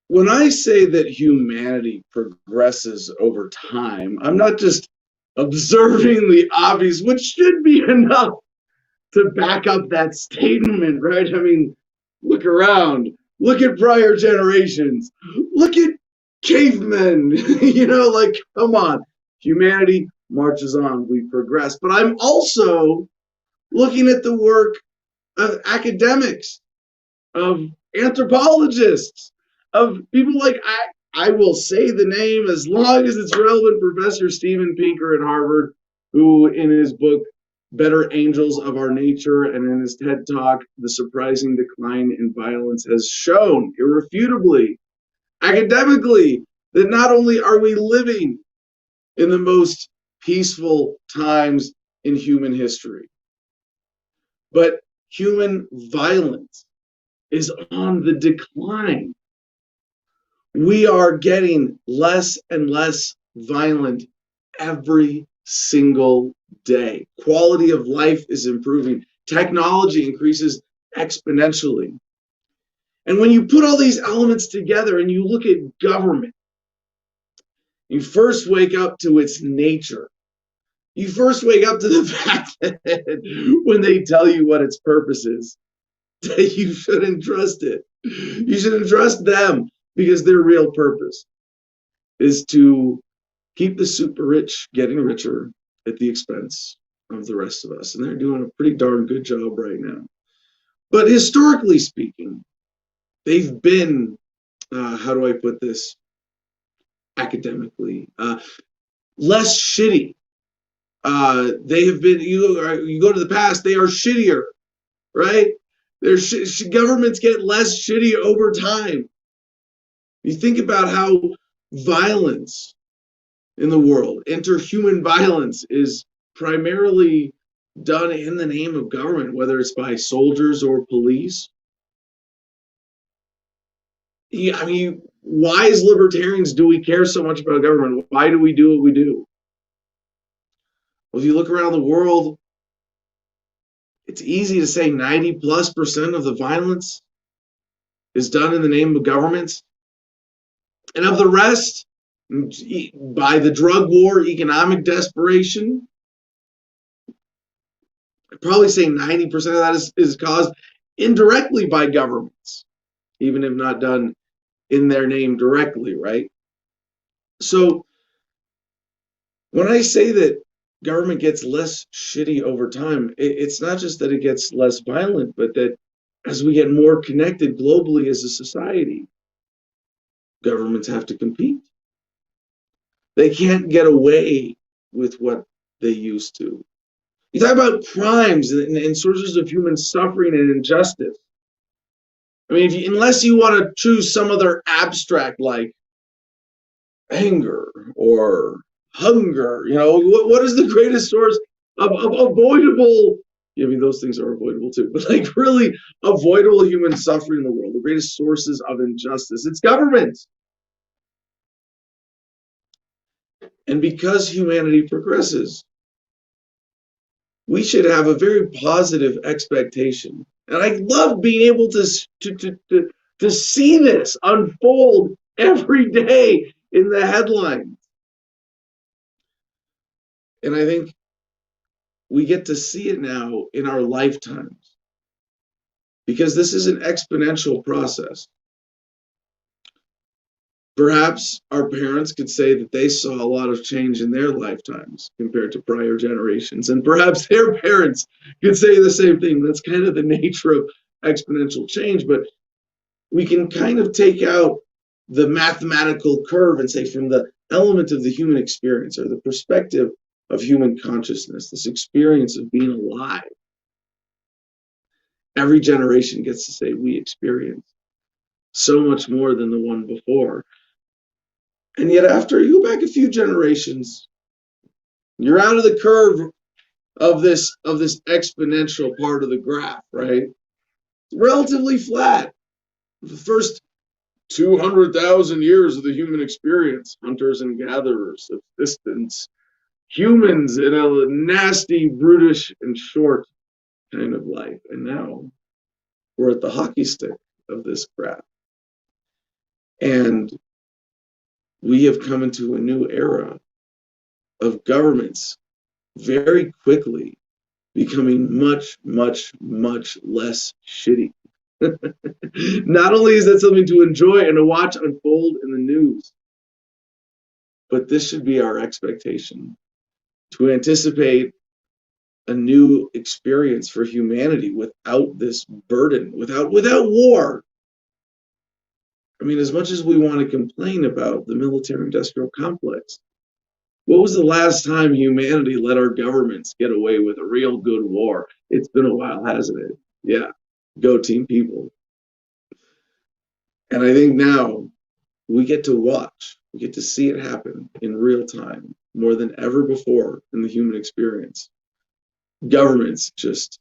When I say that humanity progresses over time, I'm not just observing the obvious, which should be enough to back up that statement, right? I mean, look around, look at prior generations, look at cavemen, like, come on. Humanity marches on, we progress. But I'm also looking at the work of academics, of anthropologists, of people like I will say the name as long as it's relevant, Professor Steven Pinker at Harvard, who in his book Better Angels of Our Nature and in his TED Talk, The Surprising Decline in Violence, has shown irrefutably, academically, that not only are we living in the most peaceful times in human history, but human violence is on the decline. We are getting less and less violent every single day. Quality of life is improving. Technology increases exponentially. And when you put all these elements together and you look at government, you first wake up to its nature. You first wake up to the fact that when they tell you what its purpose is, that you shouldn't trust it. You shouldn't trust them, because their real purpose is to keep the super rich getting richer at the expense of the rest of us. And they're doing a pretty darn good job right now. But historically speaking, they've been, how do I put this academically, less shitty. They have been, you go to the past, they are shittier, right? Their governments get less shitty over time. You think about how violence in the world, interhuman violence, is primarily done in the name of government, whether it's by soldiers or police. I mean, why as libertarians do we care so much about government? Why do we do what we do? Well, if you look around the world, it's easy to say 90+% of the violence is done in the name of governments. And of the rest, by the drug war, economic desperation, I'd probably say 90% of that is caused indirectly by governments, even if not done in their name directly, right? So when I say that government gets less shitty over time, it's not just that it gets less violent, but that as we get more connected globally as a society, governments have to compete. They can't get away with what they used to. You talk about crimes and sources of human suffering and injustice. I mean, unless you want to choose some other abstract like anger or hunger, what is the greatest source of avoidable? I mean, those things are avoidable too, but like really avoidable human suffering in the world, the greatest sources of injustice, it's government. And because humanity progresses, we should have a very positive expectation. And I love being able to see this unfold every day in the headlines. And I think we get to see it now in our lifetimes, because this is an exponential process. Perhaps our parents could say that they saw a lot of change in their lifetimes compared to prior generations, and perhaps their parents could say the same thing. That's kind of the nature of exponential change, but we can kind of take out the mathematical curve and say, from the element of the human experience or the perspective of human consciousness, this experience of being alive, every generation gets to say we experience so much more than the one before. And yet after you go back a few generations, you're out of the curve of this exponential part of the graph, right? It's relatively flat. The first 200,000 years of the human experience, hunters and gatherers, subsistence, humans in a nasty, brutish, and short kind of life. And now we're at the hockey stick of this crap. And we have come into a new era of governments very quickly becoming much, much, much less shitty. Not only is that something to enjoy and to watch unfold in the news, but this should be our expectation, to anticipate a new experience for humanity without this burden, without war. I mean, as much as we want to complain about the military-industrial complex, what was the last time humanity let our governments get away with a real good war? It's been a while, hasn't it? Yeah. Go team people. And I think now we get to watch, we get to see it happen in real time more than ever before in the human experience. Governments just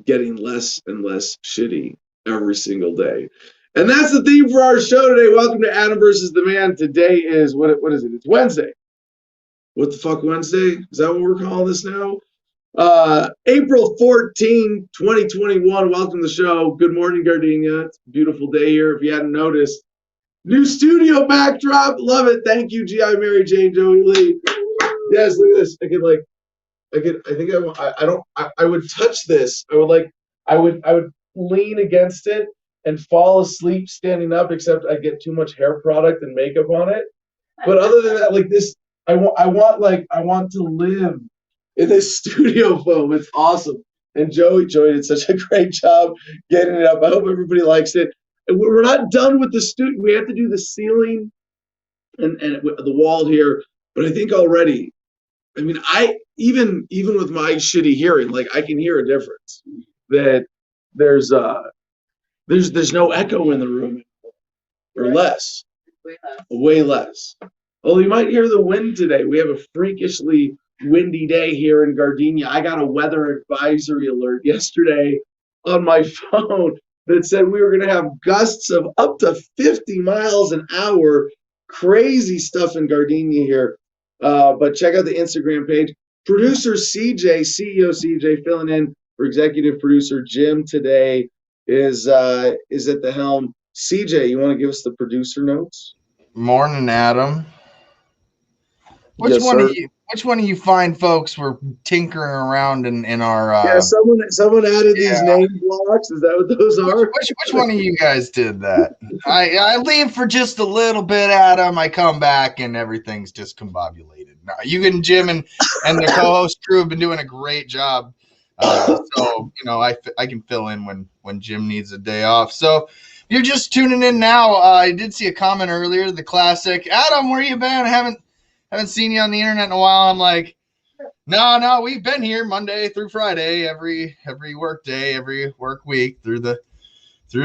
getting less and less shitty every single day. And that's the theme for our show today. Welcome to Adam versus the Man. Today is, what is it? It's Wednesday. What the fuck Wednesday? Is that what we're calling this now? April 14, 2021. Welcome to the show. Good morning, Gardenia. It's a beautiful day here. If you hadn't noticed, new studio backdrop. Love it. Thank you, G.I. Mary Jane, Joey Lee. Yes, look at this. I would touch this. I would lean against it and fall asleep standing up, except I get too much hair product and makeup on it. But other than that, like this, I want to live in this studio foam. It's awesome. And Joey did such a great job getting it up. I hope everybody likes it. And we're not done with the studio. We have to do the ceiling and the wall here. But I think already, I mean, even with my shitty hearing, like I can hear a difference. That there's no echo in the room, or less, way less. Although you might hear the wind today. We have a freakishly windy day here in Gardenia. I got a weather advisory alert yesterday on my phone that said we were going to have gusts of up to 50 miles an hour. Crazy stuff in Gardenia here. But check out the Instagram page. Producer CJ, CEO CJ, filling in for executive producer Jim today is at the helm. CJ, you want to give us the producer notes? Morning, Adam. Which one of you fine folks were tinkering around in our? Yeah, someone added these name blocks. Is that what those are? Which one of you guys did that? I leave for just a little bit, Adam. I come back and everything's discombobulated. No, you and Jim and the co-host crew have been doing a great job. So I can fill in when Jim needs a day off. So you're just tuning in now. I did see a comment earlier. The classic, Adam, where you been? Haven't seen you on the internet in a while. I'm like, no, we've been here Monday through Friday, every work day, every work week through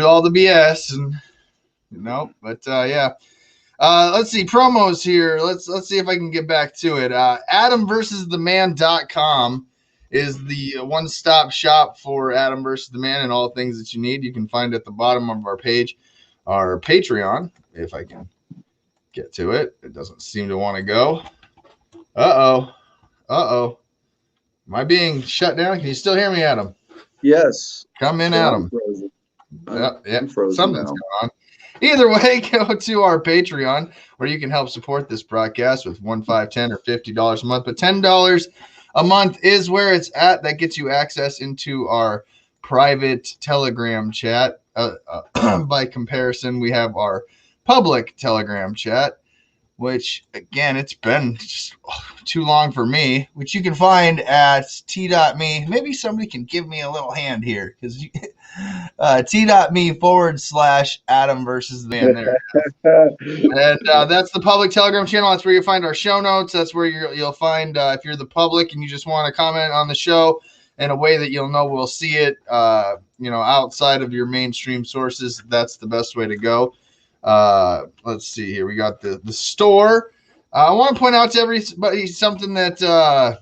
all the BS and but yeah. Let's see promos here. Let's see if I can get back to it. AdamVersusTheMan.com is the one-stop shop for Adam versus the Man and all things that you need. You can find at the bottom of our page, our Patreon, if I can get to it. It doesn't seem to want to go. Uh-oh. Am I being shut down? Can you still hear me, Adam? Yes. Come in, Adam. I'm frozen. Something's going on. Either way, go to our Patreon where you can help support this broadcast with $1, $5, $10, or $50 a month. But $10 a month is where it's at. That gets you access into our private Telegram chat. By comparison, we have our public Telegram chat, which again, it's been just too long for me, which you can find at t.me. Maybe somebody can give me a little hand here because t.me/Adam versus the Man there. And that's the public Telegram channel. That's where you find our show notes. That's where you'll find if you're the public and you just want to comment on the show in a way that you'll know we'll see it, outside of your mainstream sources. That's the best way to go. Let's see here. We got the store. I want to point out to everybody something that the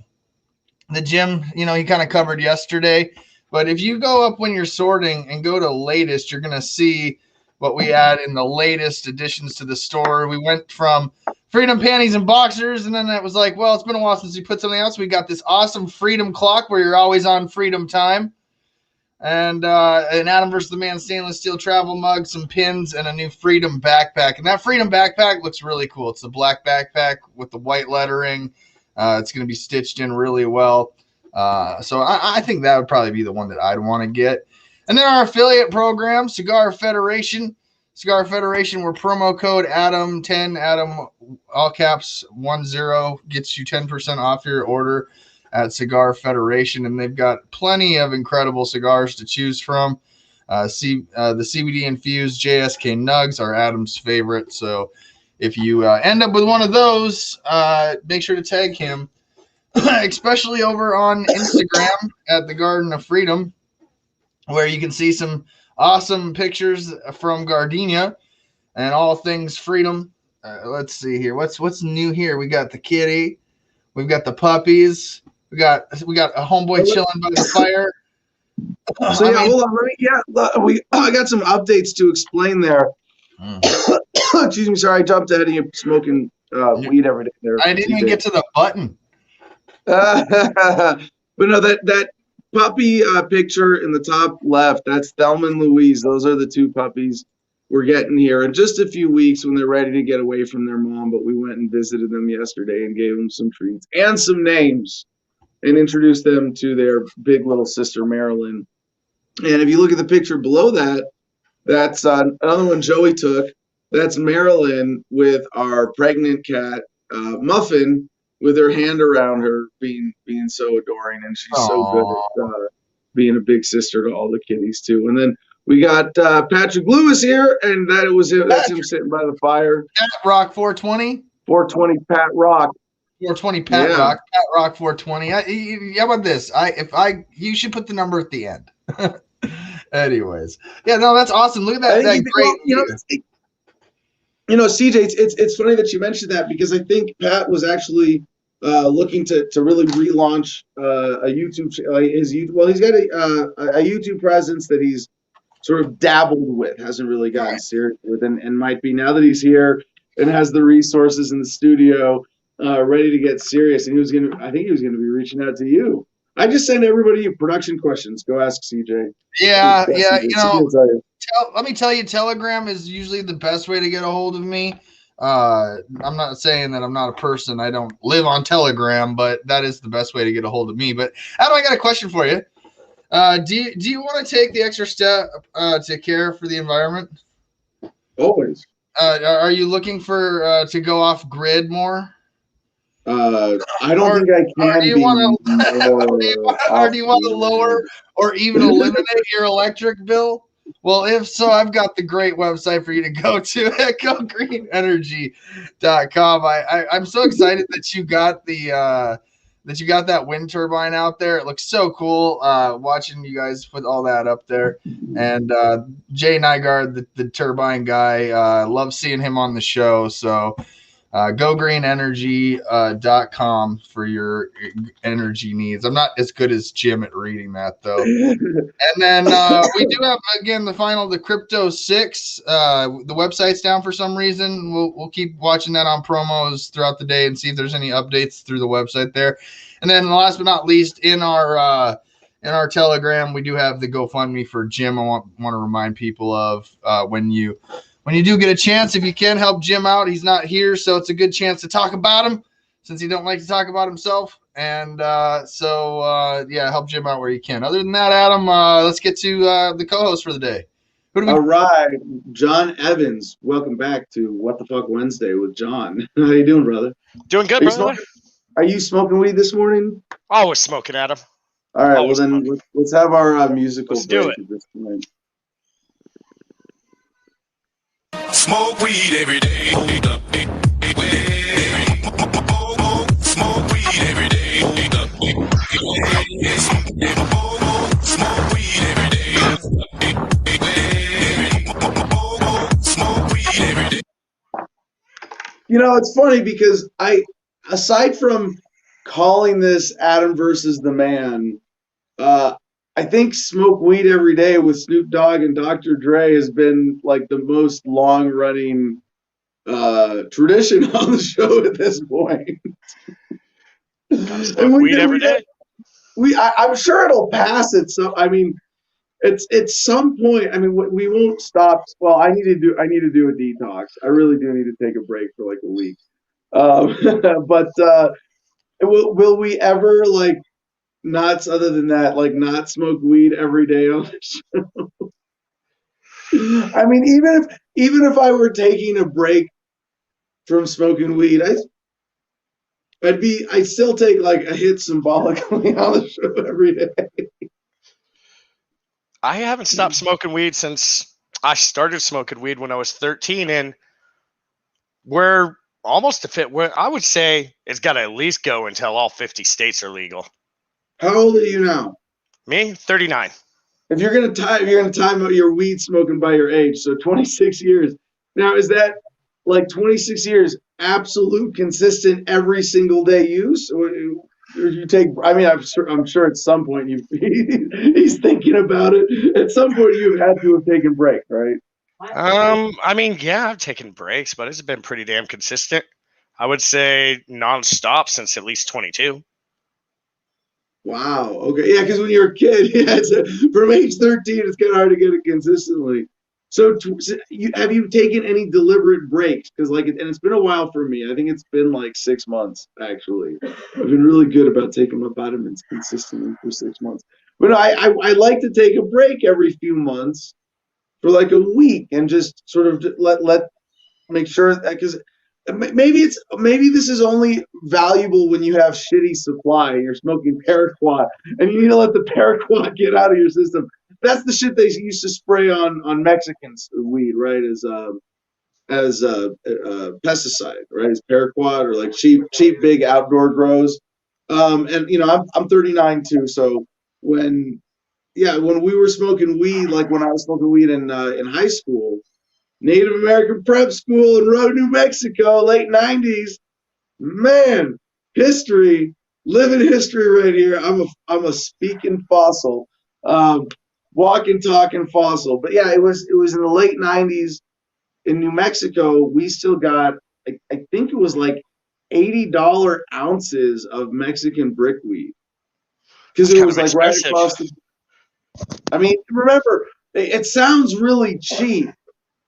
Jim, he kind of covered yesterday. But if you go up when you're sorting and go to latest, you're going to see what we add in the latest additions to the store. We went from Freedom panties and boxers, and then it was like, well, it's been a while since we put something else. We got this awesome Freedom clock where you're always on Freedom time, and an Adam versus the Man stainless steel travel mug, some pins, and a new Freedom backpack. And that Freedom backpack looks really cool. It's a black backpack with the white lettering. It's going to be stitched in really well. So I think that would probably be the one that I'd want to get. And then our affiliate program, Cigar Federation. Cigar Federation, where promo code Adam10, Adam all caps 10 gets you 10% off your order at Cigar Federation, and they've got plenty of incredible cigars to choose from. The CBD infused JSK Nugs are Adam's favorite, so if you end up with one of those, make sure to tag him, especially over on Instagram at the Garden of Freedom, where you can see some awesome pictures from Gardenia and all things freedom. Let's see here. What's new here? We got the kitty. We've got the puppies. We got a homeboy chilling by the fire. So yeah, hold on. I got some updates to explain there. Excuse me. Sorry, I jumped ahead of you smoking weed every day. There, I didn't even get to the button. But no, that puppy picture in the top left, that's Thelma and Louise. Those are the two puppies we're getting here in just a few weeks when they're ready to get away from their mom. But we went and visited them yesterday and gave them some treats and some names and introduced them to their big little sister, Marilyn. And if you look at the picture below that, that's another one Joey took. That's Marilyn with our pregnant cat, Muffin, with her hand around her, being so adoring, and she's so good at being a big sister to all the kitties too. And then we got Patrick Lewis here, and that's him sitting by the fire. Pat Rock 420. 420 Pat Rock. 420 Pat Rock. Pat Rock 420. How about this? You should put the number at the end. Anyways, yeah, no, that's awesome. Look at that great. CJ, it's funny that you mentioned that, because I think Pat was actually looking to really relaunch a YouTube he's got a YouTube presence that he's sort of dabbled with, hasn't really gotten serious with, and might be, now that he's here and has the resources in the studio ready to get serious. And I think he was gonna be reaching out to you. I just send everybody production questions. Go ask CJ. Yeah. Let me tell you, Telegram is usually the best way to get a hold of me. I'm not saying that I'm not a person. I don't live on Telegram, but that is the best way to get a hold of me. But Adam, I got a question for you. Do you want to take the extra step to care for the environment? Always. Are you looking for to go off grid more? I don't think I can. Or do you want to lower or even eliminate your electric bill? Well, if so, I've got the great website for you to go to at GoGreenEnergy.com. I'm so excited that you got that wind turbine out there. It looks so cool watching you guys put all that up there. And Jay Nygaard, the turbine guy, love seeing him on the show. So GoGreenEnergy.com for your energy needs. I'm not as good as Jim at reading that, though. And then we do have, again, the Crypto 6. The website's down for some reason. We'll keep watching that on promos throughout the day and see if there's any updates through the website there. And then last but not least, in our Telegram, we do have the GoFundMe for Jim. I want to remind people of when you do get a chance, if you can help Jim out. He's not here, so it's a good chance to talk about him, since he don't like to talk about himself. And help Jim out where you can. Other than that, Adam, let's get to the co-host for the day. All right, John Evans. Welcome back to What the Fuck Wednesday with John. How you doing, brother? Doing good, brother. Are you smoking weed this morning? Always smoking, Adam. All right, well then let's have our musical break at this point. Smoke weed every day. Hold up. Smoke weed every day. Hold up. Smoke weed every day. Smoke weed every day. It's funny because aside from calling this Adam versus the Man, I think Smoke Weed Every Day with Snoop Dogg and Dr. Dre has been like the most long-running tradition on the show at this point. Gotta smoke weed every day. I'm sure it'll pass it. So I mean, it's at some point. I mean, we won't stop. Well, I need to do a detox. I really do need to take a break for like a week. But will we ever like not other than that like not smoke weed every day on the show? I mean, even if I were taking a break from smoking weed, I'd still take like a hit symbolically on the show every day. I haven't stopped smoking weed since I started smoking weed when I was 13, and we're almost to fit where I would say it's got to at least go until all 50 states are legal. How old are you now? Me, 39. If you're gonna time out your weed smoking by your age, so 26 years. Now, is that like 26 years absolute consistent every single day use, or you take? I mean, I'm sure at some point he's thinking about it. At some point, you've had to have taken breaks, right? I mean, yeah, I've taken breaks, but it's been pretty damn consistent. I would say nonstop since at least 22. Wow. Okay. Yeah, because when you're a kid, yeah, from age 13, it's kind of hard to get it consistently. So, have you taken any deliberate breaks? Because and it's been a while for me. I think it's been like 6 months actually. I've been really good about taking my vitamins consistently for 6 months. But no, I like to take a break every few months for like a week and just sort of let make sure that because maybe this is only valuable when you have shitty supply and you're smoking paraquat and you need to let the paraquat get out of your system. That's the shit they used to spray on Mexicans weed, right? As pesticide, right? As paraquat or like cheap big outdoor grows. And I'm 39 too, so when we were smoking weed, like when I was smoking weed in high school, Native American prep school in Road, New Mexico, late 90s. Man, history, living history right here. I'm a speaking fossil, walking, talking fossil. But yeah, it was in the late 90s in New Mexico. We still got, I think it was like $80 ounces of Mexican brickweed because it was like right across the. I mean, remember, it sounds really cheap.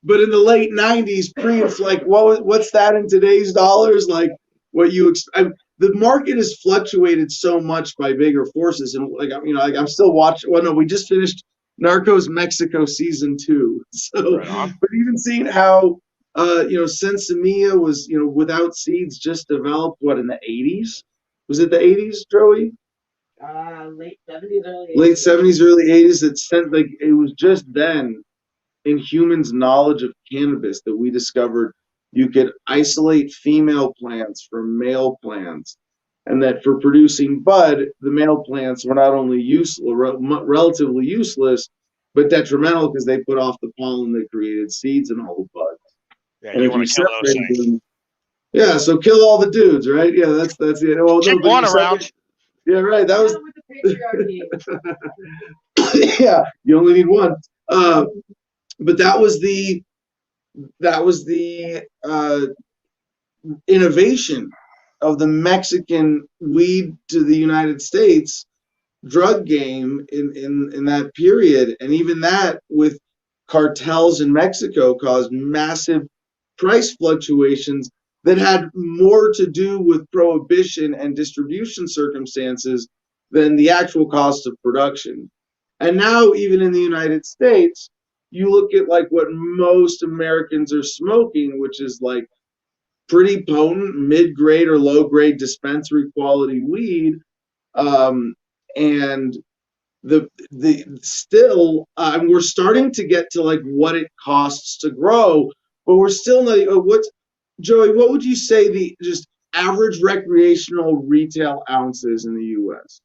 But in the late 90s, like what's that in today's dollars? Like what the market has fluctuated so much by bigger forces, and I'm still watching. Well, no, we just finished Narcos Mexico season 2. So, but even seeing how Sensimilla was without seeds just developed in the 80s? Was it the 80s, Joey? Late 70s, early 80s. Late 70s, early 80s. It was just then in humans' knowledge of cannabis that we discovered you could isolate female plants from male plants, and that for producing bud, the male plants were not only relatively useless, but detrimental because they put off the pollen that created seeds and all the buds. Yeah, and you want to kill those things. Yeah, so kill all the dudes, right? Yeah, that's it. Well, keep one around. Yeah, right. That was with the patriarchy. yeah, you only need one. But that was the innovation of the Mexican weed to the United States drug game in that period, and even that with cartels in Mexico caused massive price fluctuations that had more to do with prohibition and distribution circumstances than the actual cost of production. And now, even in the United States, you look at like what most Americans are smoking, which is like pretty potent mid-grade or low-grade dispensary quality weed, and we're starting to get to like what it costs to grow, but we're still not. Joey? What would you say the just average recreational retail ounces in the U.S.?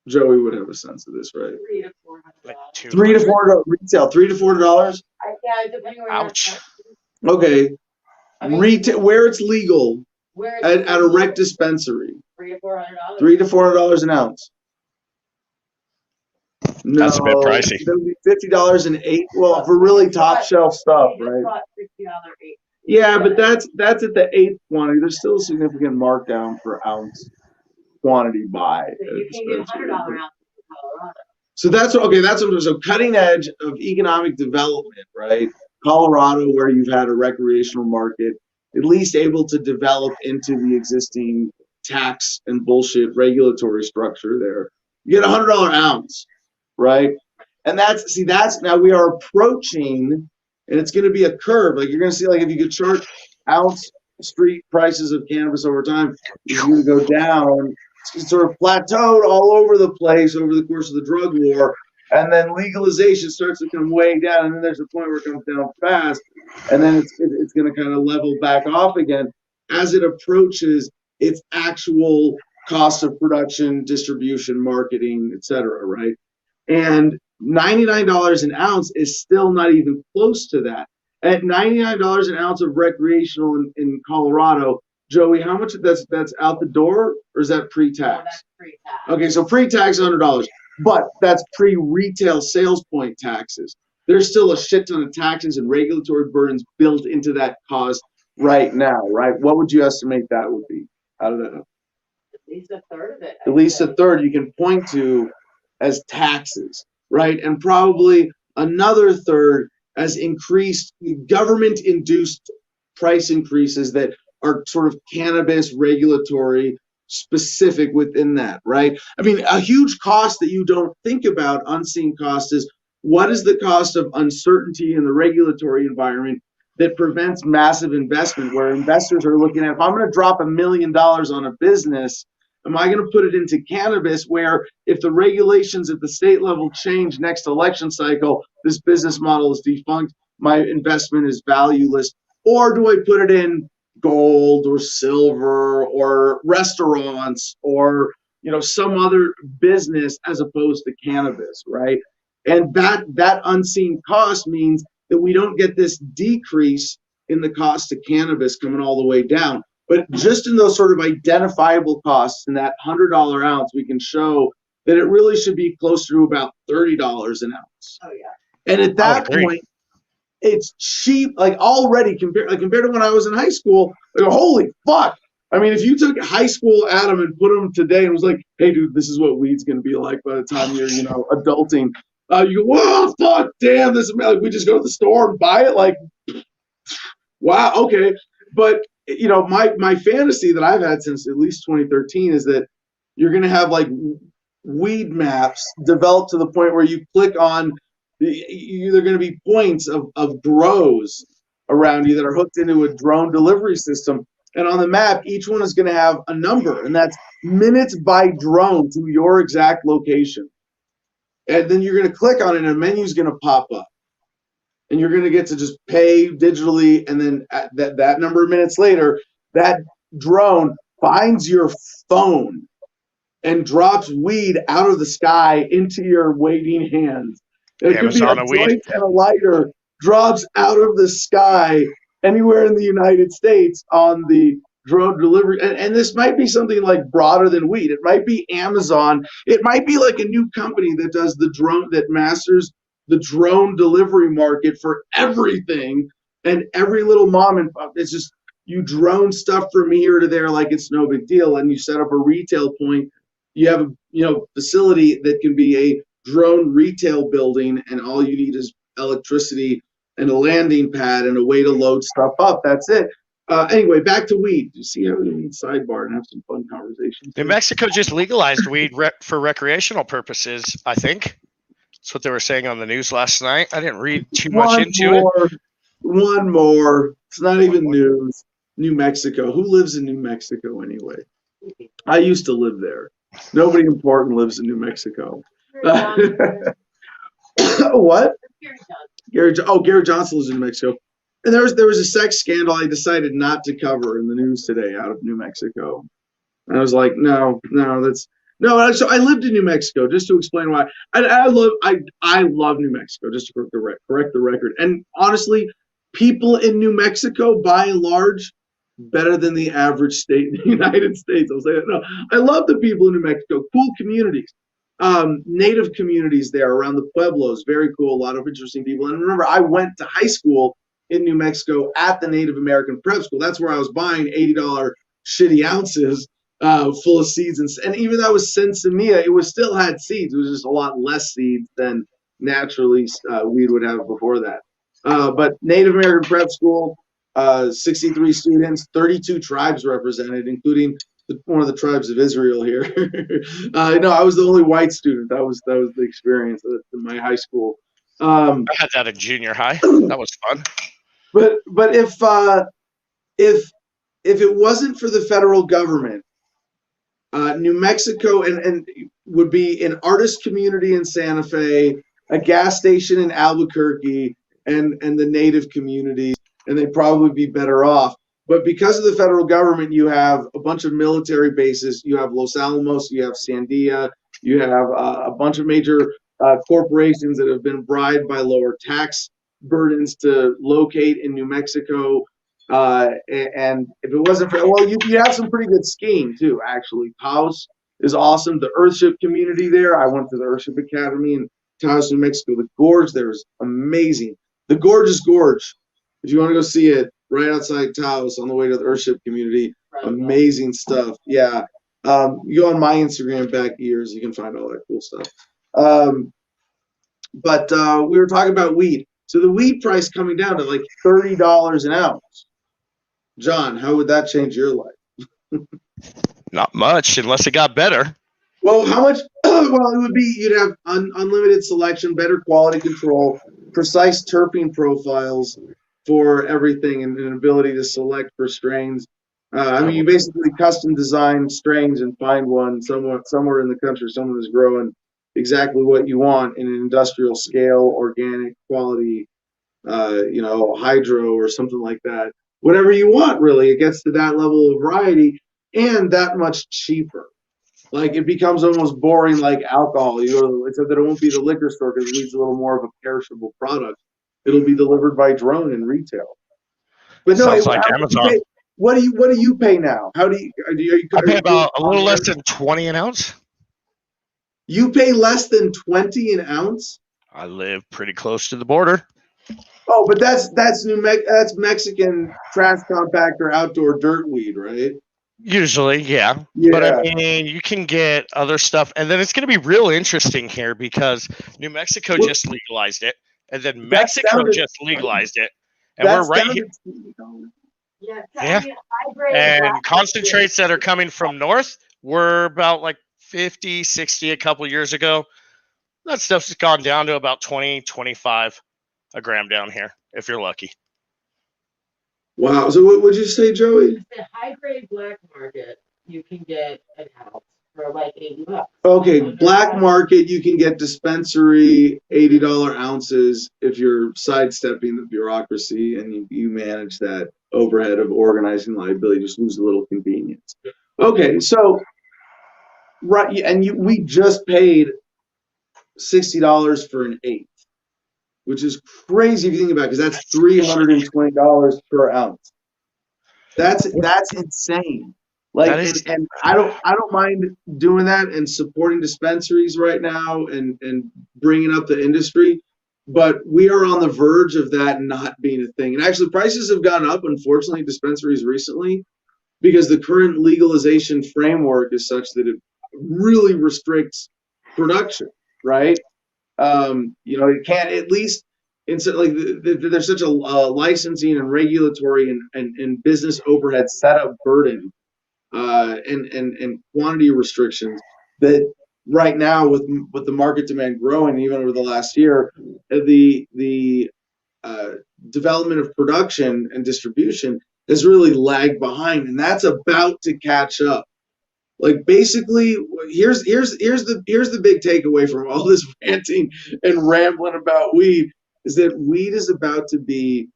Joey would have a sense of this, right? $300 to $400. Like $300 to $400 retail. $300 to $400. Yeah, depending where. Ouch. Okay. I mean, Retail where it's legal where at a rec dispensary. $300 to $400. $300 to $400 an ounce. No, That's a bit pricey. That would be $50 an eight. Well, for really top shelf stuff, right? $60 eight. Yeah, but that's at the eighth quantity. There's still a significant markdown per ounce quantity buy. So you can get $100 ounces in Colorado. So that's what so cutting edge of economic development, right? Colorado, where you've had a recreational market, at least able to develop into the existing tax and bullshit regulatory structure there. You get $100 ounce, right? And that's now we are approaching, and it's going to be a curve. Like you're going to see, like if you could chart ounce street prices of cannabis over time, it's going to go down. It's sort of plateaued all over the place over the course of the drug war, and then legalization starts to come way down, and then there's a point where it comes down fast, and then it's going to kind of level back off again as it approaches its actual cost of production, distribution, marketing, etc. Right? And $99 an ounce is still not even close to that. At $99 an ounce of recreational in Colorado, Joey, how much that's out the door, or is that No, pre-tax? that's pre-tax. Okay, so pre-tax $100, but that's pre-retail sales point taxes. There's still a shit ton of taxes and regulatory burdens built into that cost right now, right? What would you estimate that would be out of that? At least a third of it. At least a third you can point to as taxes, right? And probably another third as increased government-induced price increases that are sort of cannabis regulatory specific within that, right? I mean, a huge cost that you don't think about, unseen cost, is what is the cost of uncertainty in the regulatory environment that prevents massive investment, where investors are looking at, if I'm going to drop $1 million on a business, am I going to put it into cannabis, where if the regulations at the state level change next election cycle, this business model is defunct, my investment is valueless? Or do I put it in gold or silver or restaurants or some other business as opposed to cannabis, right? And that unseen cost means that we don't get this decrease in the cost of cannabis coming all the way down. But just in those sort of identifiable costs, in that $100 ounce, we can show that it really should be closer to about $30 an ounce. Oh, yeah. And at that point, it's cheap, like already compared to when I was in high school. Like, holy fuck! I mean, if you took high school Adam and put him today and was like, "Hey, dude, this is what weed's gonna be like by the time you're, adulting," you go, "Whoa, fuck, damn, this is like we just go to the store and buy it." Like, wow, okay. But my fantasy that I've had since at least 2013 is that you're gonna have like weed maps developed to the point where you click on. They're going to be points of grows around you that are hooked into a drone delivery system. And on the map, each one is going to have a number, and that's minutes by drone to your exact location. And then you're going to click on it, and a menu is going to pop up. And you're going to get to just pay digitally, and then at that number of minutes later, that drone finds your phone and drops weed out of the sky into your waiting hands. It could be a joint and a lighter drops out of the sky anywhere in the United States on the drone delivery. And this might be something like broader than weed. It might be Amazon. It might be like a new company that does that masters the drone delivery market for everything. And every little mom and pop, it's just, you drone stuff from here to there like it's no big deal. And you set up a retail point. You have a facility that can be a drone retail building, and all you need is electricity and a landing pad and a way to load stuff up. That's it. Anyway, back to weed. You see how we need sidebar and have some fun conversations. New Mexico just legalized weed for recreational purposes, I think. That's what they were saying on the news last night. I didn't read too much into it. One more. It's not even news. New Mexico. Who lives in New Mexico anyway? I used to live there. Nobody important lives in New Mexico. What? Gary Johnson lives in New Mexico. And there was a sex scandal I decided not to cover in the news today out of New Mexico. And I was like, no. So I lived in New Mexico, just to explain why. I love New Mexico, just to correct the record. And honestly, people in New Mexico, by and large, better than the average state in the United States. I'll say that. No, I love the people in New Mexico. Cool communities. Native communities there around the Pueblos, very cool, a lot of interesting people. And remember, I went to high school in New Mexico at the Native American prep school. That's where I was buying $80 shitty ounces full of seeds. And even though it was Sinsemilla, it was still had seeds. It was just a lot less seeds than naturally weed would have before that. But Native American prep school, 63 students, 32 tribes represented, including one of the tribes of Israel here. No, I was the only white student. That was the experience in my high school. I had that in junior high. That was fun. But if it wasn't for the federal government, New Mexico and would be an artist community in Santa Fe, a gas station in Albuquerque, and the native communities, and they'd probably be better off. But because of the federal government, you have a bunch of military bases. You have Los Alamos, you have Sandia, you have a bunch of major corporations that have been bribed by lower tax burdens to locate in New Mexico. And if it wasn't for, well, you have some pretty good skiing too, actually. Taos is awesome. The Earthship community there. I went to the Earthship Academy in Taos, New Mexico. The gorge there is amazing. The Gorgeous Gorge. If you want to go see it, right outside Taos on the way to the Earthship community. Amazing stuff. Yeah. You go on my Instagram back years, you can find all that cool stuff. But we were talking about weed. So the weed price coming down to like $30 an ounce. John, how would that change your life? Not much, unless it got better. Well, how much? Well, it would be you'd have unlimited selection, better quality control, precise terpene profiles for everything, and an ability to select for strains. I mean, you basically custom design strains and find one somewhere in the country, someone is growing exactly what you want in an industrial scale, organic quality, hydro or something like that. Whatever you want, really, it gets to that level of variety and that much cheaper. Like it becomes almost boring, like alcohol. Except that it won't be the liquor store because it needs a little more of a perishable product. It'll be delivered by drone in retail. But no, Sounds like Amazon. What do you pay now? How do you? I pay about a little less than 20 an ounce. You pay less than 20 an ounce? I live pretty close to the border. Oh, but that's Mexican trash compactor outdoor dirt weed, right? Usually, yeah. But I mean, you can get other stuff, and then it's going to be real interesting here because New Mexico just legalized it, and then Mexico just legalized it, and we're right here. Yeah. And concentrates that are coming from north were about like 50, 60 a couple years ago. That stuff's gone down to about 20, 25 a gram down here, if you're lucky. Wow. So what would you say, Joey? The high-grade black market, you can get an ounce for like $80. Okay, black market, you can get dispensary $80 ounces if you're sidestepping the bureaucracy and you manage that overhead of organizing liability, just lose a little convenience. Okay, so right, and we just paid $60 for an eighth, which is crazy if you think about it, because that's $320 per ounce. That's insane. Like, and I don't mind doing that and supporting dispensaries right now and bringing up the industry, but we are on the verge of that not being a thing. And actually, prices have gone up, unfortunately, dispensaries recently, because the current legalization framework is such that it really restricts production, right? It can't, at least in like there's such a licensing and regulatory and business overhead setup burden and quantity restrictions that right now with the market demand growing even over the last year, the development of production and distribution has really lagged behind, and that's about to catch up. Like basically, here's the big takeaway from all this ranting and rambling about weed is that weed is about to be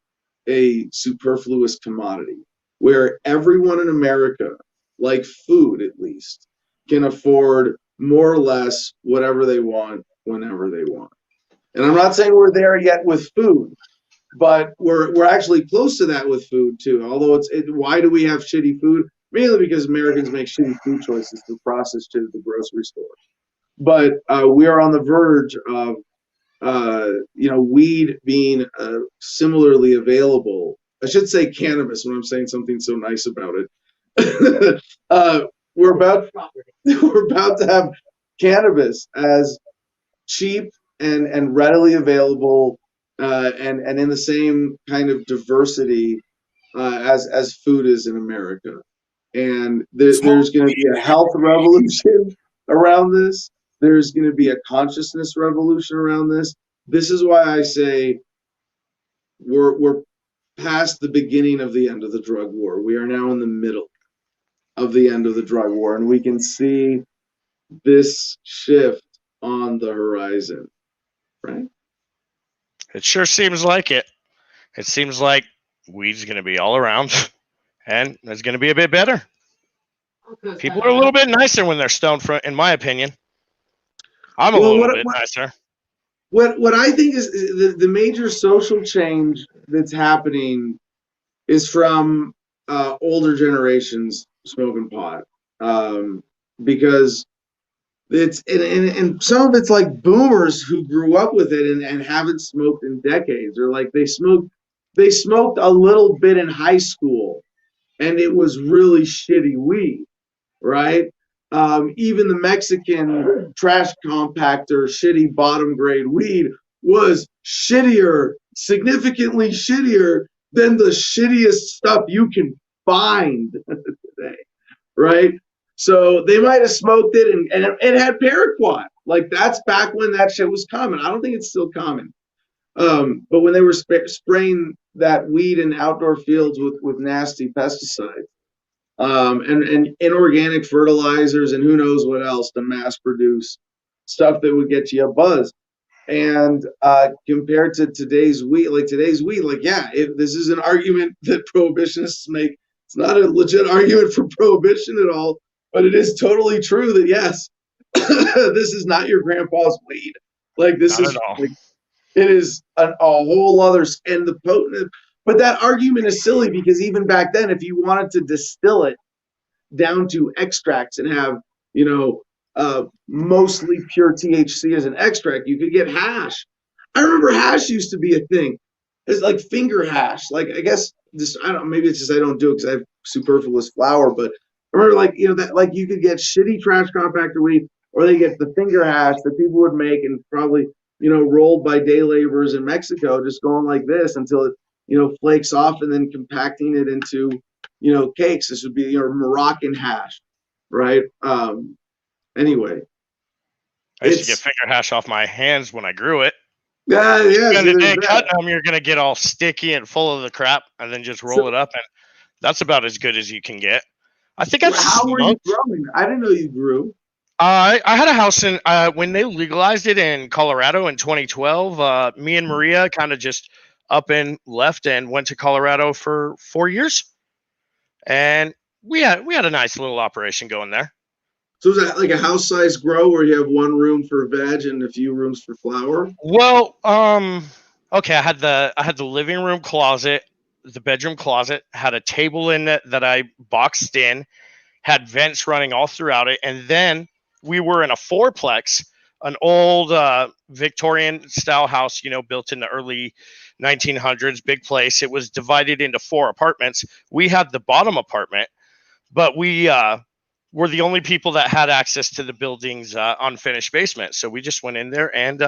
a superfluous commodity where everyone in America, like food at least, can afford more or less whatever they want whenever they want. And I'm not saying we're there yet with food, but we're actually close to that with food too. Although why do we have shitty food? Mainly because Americans make shitty food choices through processed shit at the grocery store. But we are on the verge of weed being similarly available. I should say cannabis when I'm saying something so nice about it. We're about we're about to have cannabis as cheap and readily available, and in the same kind of diversity as food is in America. And there's going to be a health revolution around this. There's going to be a consciousness revolution around this. This is why I say we're past the beginning of the end of the drug war. We are now in the middle of the end of the drug war, and we can see this shift on the horizon, right? It sure seems like it. It seems like weed's going to be all around, and it's going to be a bit better. People are a little bit nicer when they're stoned, in my opinion. I'm a little bit nicer. What I think is the major social change that's happening is from older generations smoking pot, because it's and some of it's like boomers who grew up with it and haven't smoked in decades, or like they smoked a little bit in high school, and it was really shitty weed, right? Even the Mexican trash compactor, shitty bottom grade weed was shittier, significantly shittier than the shittiest stuff you can find today, right? So they might have smoked it and it had paraquat. Like that's back when that shit was common. I don't think it's still common. But when they were spraying that weed in outdoor fields with nasty pesticides, and inorganic fertilizers and who knows what else to mass produce stuff that would get you a buzz. And compared to today's weed, yeah, this is an argument that prohibitionists make. It's not a legit argument for prohibition at all, but it is totally true that yes, this is not your grandpa's weed. Like this Not is, at all. like, it is a whole other, and the potent. But that argument is silly because even back then, if you wanted to distill it down to extracts and have, mostly pure THC as an extract, you could get hash. I remember hash used to be a thing. It's like finger hash. Like, I guess this, I don't, maybe it's just I don't do it because I have superfluous flour, but I remember that like you could get shitty trash compactor weed, or they get the finger hash that people would make and probably, rolled by day laborers in Mexico, just going like this until it, flakes off and then compacting it into, cakes. This would be your Moroccan hash, right? Anyway, I used to get finger hash off my hands when I grew it. Yeah. And then cutting them, you're going to get all sticky and full of the crap, and then just roll it up, and that's about as good as you can get. I think I've How were you growing? I didn't know you grew. I had a house in when they legalized it in Colorado in 2012. Me and Maria kind of just up and left and went to Colorado for 4 years, and we had a nice little operation going there. So is that like a house size grow where you have one room for veg and a few rooms for flower? Well, okay, I had the living room closet, the bedroom closet, had a table in it that I boxed in, had vents running all throughout it, and then we were in a fourplex, an old Victorian style house, built in the early 1900s, big place. It was divided into 4 apartments. We had the bottom apartment, but we were the only people that had access to the building's unfinished basement. So we just went in there and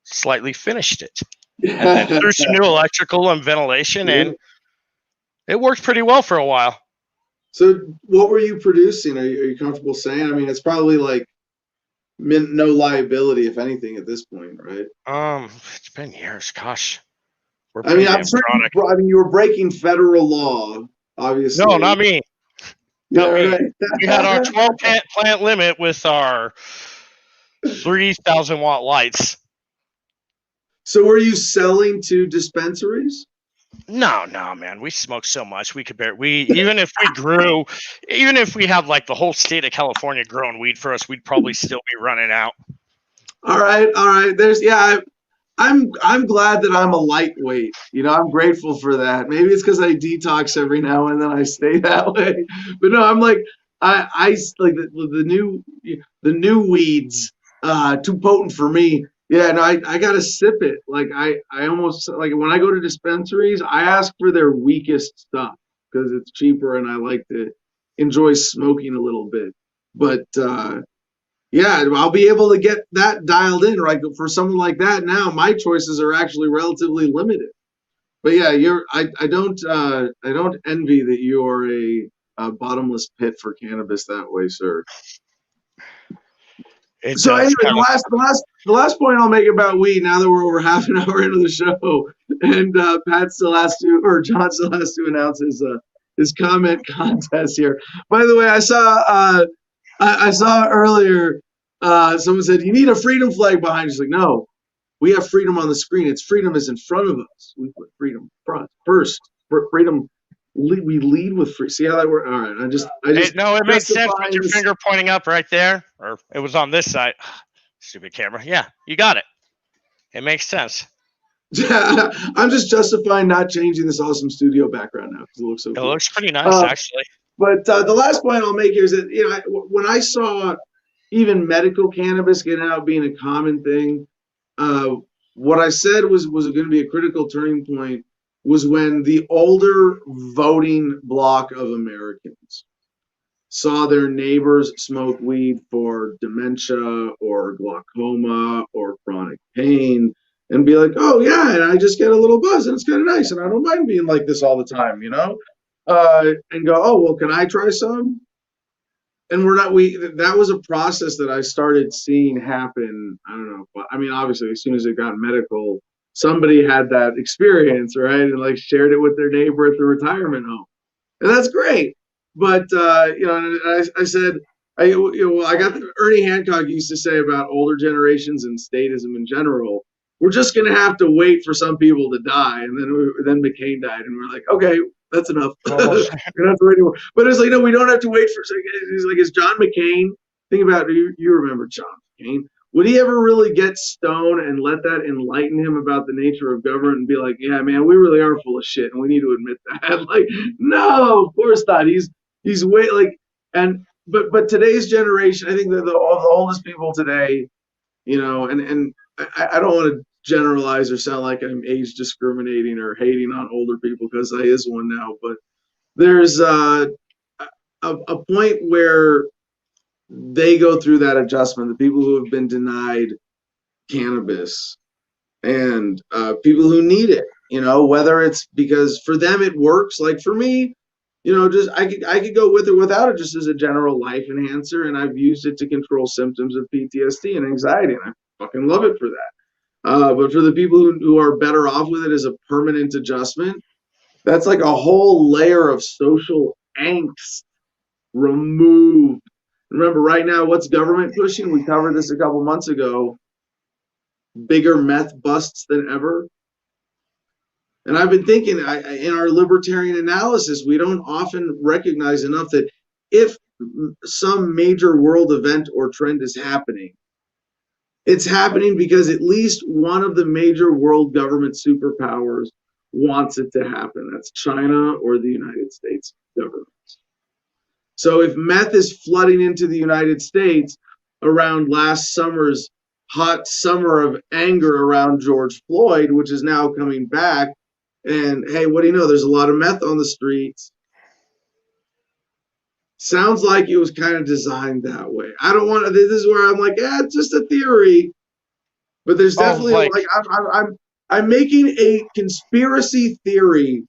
slightly finished it. And then threw some new electrical and ventilation, and it worked pretty well for a while. So what were you producing? Are you comfortable saying? I mean, it's probably like no liability, if anything, at this point, right? It's been years. Gosh. You were breaking federal law, obviously. No, not me. Yeah, right. We had our 12 plant limit with our 3,000 watt lights. So were you selling to dispensaries? No, man. We smoked so much we could even if we had like the whole state of California growing weed for us, we'd probably still be running out. All right. I'm glad that I'm a lightweight. I'm grateful for that. Maybe it's because I detox every now and then I stay that way. But no, I'm like I like the new weeds, too potent for me. Yeah, no, I gotta sip it. Like I almost like when I go to dispensaries, I ask for their weakest stuff because it's cheaper and I like to enjoy smoking a little bit. But yeah, I'll be able to get that dialed in, right? For someone like that now, my choices are actually relatively limited. But yeah, I don't envy that you're a bottomless pit for cannabis that way, sir. It So anyway, does kind of. the last point I'll make about weed. Now that we're over half an hour into the show, and Pat still has to, or John still has to announce his comment contest here. By the way, I saw earlier. Someone said you need a freedom flag behind you. It's like no, we have freedom on the screen. It's freedom is in front of us. We put freedom front first. Freedom. We lead with free. See how that works? All right. No, it made sense with your this. finger pointing up right there, or it was on this side. Stupid camera. Yeah, you got it. It makes sense. I'm just justifying not changing this awesome studio background now because it looks so It cool. looks pretty nice, actually. But the last point I'll make here is that when I saw even medical cannabis getting out being a common thing, what I said was going to be a critical turning point was when the older voting bloc of Americans saw their neighbors smoke weed for dementia or glaucoma or chronic pain and be like, oh yeah, and I just get a little buzz and it's kind of nice and I don't mind being like this all the time, and go, oh, well, can I try some? And that was a process that I started seeing happen. I don't know. I mean, obviously, as soon as it got medical, somebody had that experience, right? And like shared it with their neighbor at the retirement home. And that's great. But, I said, I got Ernie Hancock used to say about older generations and statism in general. We're just going to have to wait for some people to die. And then McCain died. And we're like, okay, that's enough. You're not have to wait anymore. But it's like, no, we don't have to wait for a second. He's like, is John McCain, think about it, you remember John McCain. Would he ever really get stoned and let that enlighten him about the nature of government and be like, yeah, man, we really are full of shit and we need to admit that? Like, no, of course not. He's way like, but today's generation, I think that the oldest people today, and I don't want to generalize or sound like I'm age discriminating or hating on older people because I is one now, but there's a point where they go through that adjustment. The people who have been denied cannabis and people who need it, whether it's because for them it works, like for me, just I could go with it without it just as a general life enhancer, and I've used it to control symptoms of PTSD and anxiety, and I fucking love it for that. But for the people who are better off with it as a permanent adjustment, that's like a whole layer of social angst removed. Remember, right now, what's government pushing? We covered this a couple months ago. Bigger meth busts than ever. And I've been thinking, in our libertarian analysis, we don't often recognize enough that if some major world event or trend is happening, it's happening because at least one of the major world government superpowers wants it to happen. That's China or the United States government. So if meth is flooding into the United States around last summer's hot summer of anger around George Floyd, which is now coming back, and hey, what do you know? There's a lot of meth on the streets. Sounds like it was kind of designed that way. I don't want to. This is where I'm like, it's just a theory. But there's definitely I'm making a conspiracy theory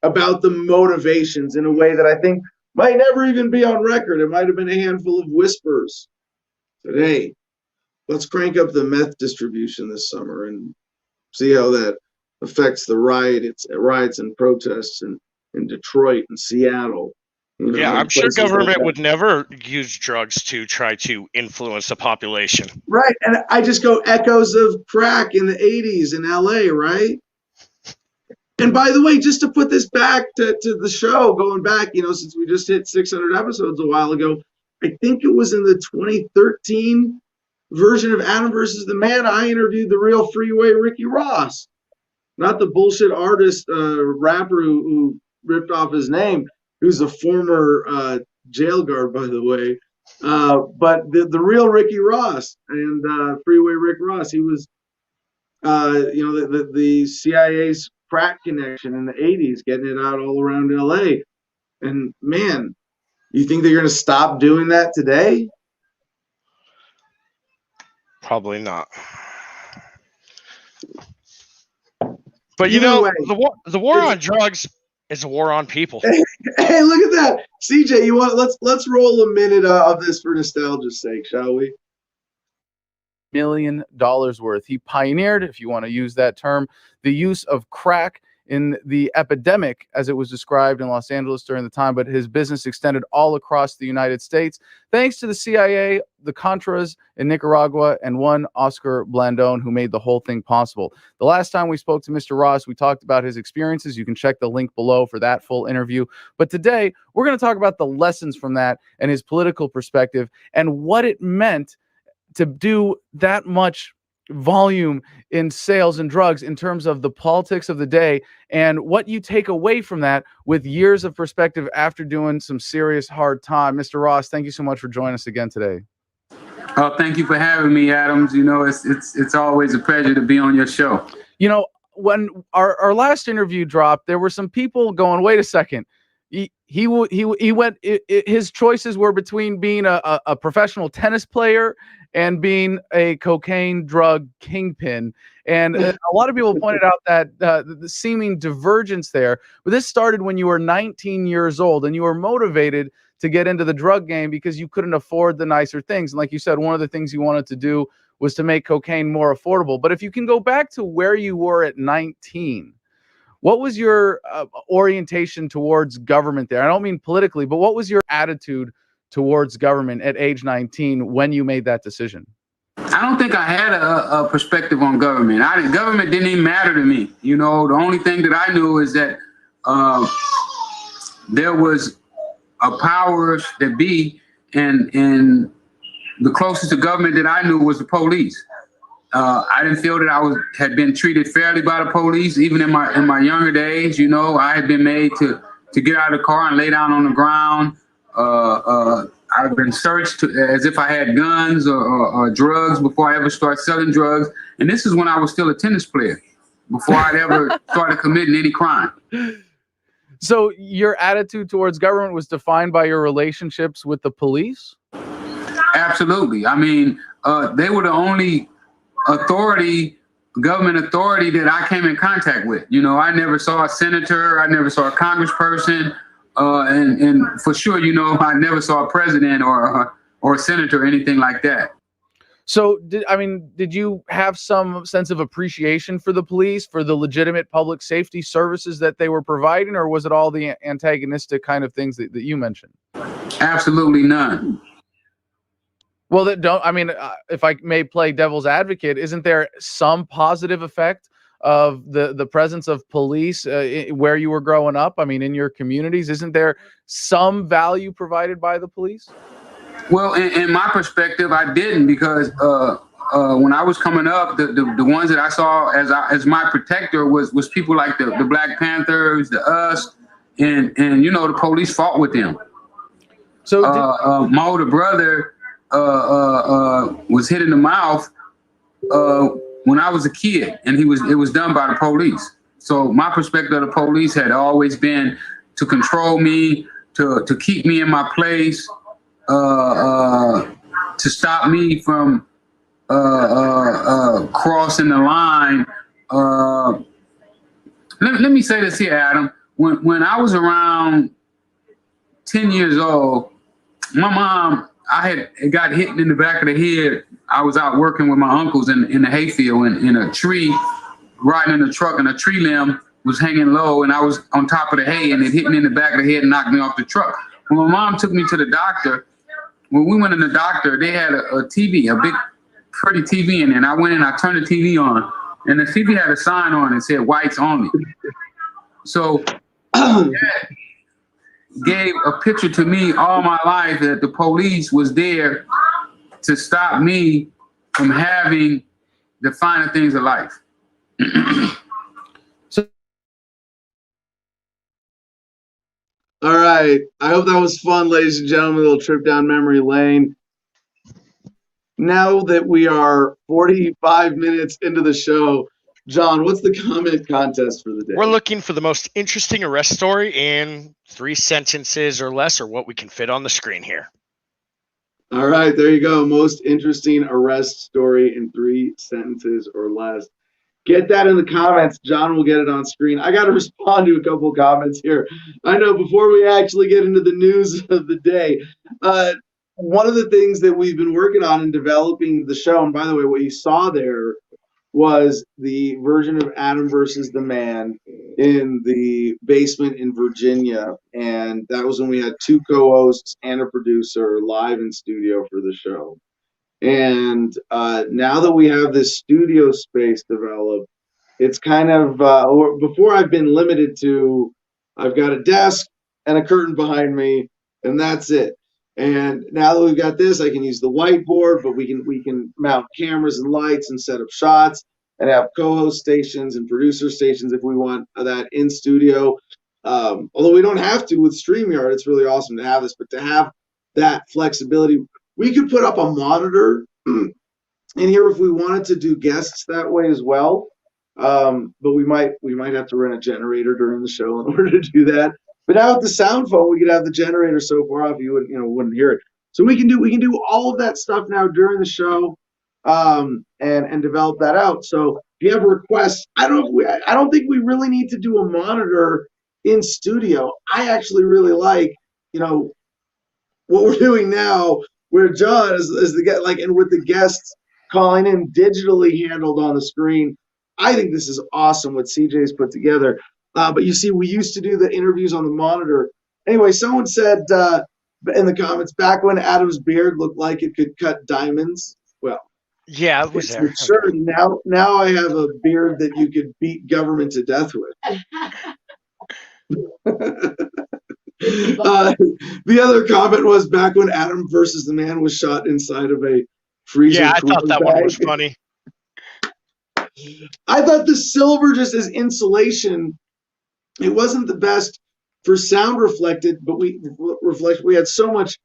about the motivations in a way that I think might never even be on record. It might have been a handful of whispers. But hey, let's crank up the meth distribution this summer and see how that affects the riots and protests in Detroit and Seattle. Yeah, I'm sure government would never use drugs to try to influence the population. Right, and I just go echoes of crack in the 80s in LA, right? And by the way, just to put this back to the show, going back, since we just hit 600 episodes a while ago, I think it was in the 2013 version of Adam versus the Man, I interviewed the real Freeway Ricky Ross, not the bullshit artist rapper who ripped off his name, who's a former jail guard, by the way. But the real Ricky Ross and Freeway Rick Ross, he was, the CIA's crack connection in the 80s, getting it out all around LA. And man, you think they're going to stop doing that today? Probably not. But Either way. the war on drugs is a war on people. Hey, look at that, CJ. You want let's roll a minute of this for nostalgia's sake, shall we? $1 million worth. He pioneered, if you want to use that term, the use of crack in the epidemic as it was described in Los Angeles during the time, but his business extended all across the United States thanks to the CIA, the Contras in Nicaragua, and one Oscar Blandón, who made the whole thing possible. The last time we spoke to Mr. Ross, we talked about his experiences. You can check the link below for that full interview. But today, we're going to talk about the lessons from that and his political perspective and what it meant to do that much volume in sales and drugs in terms of the politics of the day and what you take away from that with years of perspective after doing some serious hard time. Mr. Ross, thank you so much for joining us again today. Oh, thank you for having me, Adams. You know, it's always a pleasure to be on your show. You know, when our last interview dropped, there were some people going, wait a second. He went, his choices were between being a professional tennis player and being a cocaine drug kingpin. And a lot of people pointed out that the seeming divergence there. But this started when you were 19 years old and you were motivated to get into the drug game because you couldn't afford the nicer things. And like you said, one of the things you wanted to do was to make cocaine more affordable. But if you can go back to where you were at 19, what was your orientation towards government there? I don't mean politically, but what was your attitude towards government at age 19 when you made that decision? I don't think I had a perspective on government. Government didn't even matter to me. You know, the only thing that I knew is that there was a powers that be, and the closest to government that I knew was the police. I didn't feel that had been treated fairly by the police, even in my younger days. You know, I had been made to get out of the car and lay down on the ground. I've been searched as if I had guns or drugs before I ever started selling drugs. And this is when I was still a tennis player, before I'd ever started committing any crime. So your attitude towards government was defined by your relationships with the police? Absolutely. I mean, they were the only government authority that I came in contact with. You know, I never saw a senator, I never saw a congressperson, and for sure, you know, I never saw a president or a senator or anything like that. So did you have some sense of appreciation for the police, for the legitimate public safety services that they were providing, or was it all the antagonistic kind of things that you mentioned? Absolutely none. Well, if I may play devil's advocate, isn't there some positive effect of the presence of police where you were growing up? I mean, in your communities, isn't there some value provided by the police? Well, in my perspective, I didn't, because when I was coming up, the ones that I saw as my protector was people like the Black Panthers, the US, and you know, the police fought with them. So my older brother was hit in the mouth when I was a kid, and it was done by the police. So my perspective of the police had always been to control me, to keep me in my place, to stop me from crossing the line. Let me say this here, Adam. When I was around 10 years old, my mom, I had got hit in the back of the head. I was out working with my uncles in the hayfield, in a tree, riding in a truck, and a tree limb was hanging low, and I was on top of the hay, and it hit me in the back of the head and knocked me off the truck. When my mom took me to the doctor, when we went in the doctor, they had a TV, a big, pretty TV in there, and I went in, I turned the TV on, and the TV had a sign on it said "Whites Only." So that gave a picture to me all my life that the police was there to stop me from having the finer things of life. All right. I hope that was fun, ladies and gentlemen. A little trip down memory lane. Now that we are 45 minutes into the show, John, what's the comment contest for the day? We're looking for the most interesting arrest story in 3 sentences or less, or what we can fit on the screen here. All right, there you go. Most interesting arrest story in 3 sentences or less. Get that in the comments. John will get it on screen. I got to respond to a couple comments here. I know before we actually get into the news of the day, one of the things that we've been working on in developing the show, and by the way, what you saw there was the version of Adam versus the Man in the basement in Virginia. And that was when we had 2 co-hosts and a producer live in studio for the show. And now that we have this studio space developed, it's kind of, before I've been limited to, I've got a desk and a curtain behind me, and that's it. And now that we've got this, I can use the whiteboard, but we can mount cameras and lights and set up shots and have co-host stations and producer stations if we want that in studio. Although we don't have to with StreamYard, it's really awesome to have this, but to have that flexibility, we could put up a monitor in here if we wanted to do guests that way as well. But we might have to run a generator during the show in order to do that. But now with the sound phone, we could have the generator so far off you wouldn't hear it. So we can do all of that stuff now during the show, and develop that out. So if you have requests, I don't think we really need to do a monitor in studio. I actually really like what we're doing now, where John is the guest, and with the guests calling in digitally handled on the screen. I think this is awesome what CJ's put together. But you see, we used to do the interviews on the monitor. Anyway, someone said in the comments, back when Adam's beard looked like it could cut diamonds. Well, yeah, it was there. Sure. Now I have a beard that you could beat government to death with. The other comment was back when Adam versus the Man was shot inside of a freezer. Yeah, I thought that one was funny. I thought the silver, just as insulation, it wasn't the best for sound reflected, but we had so much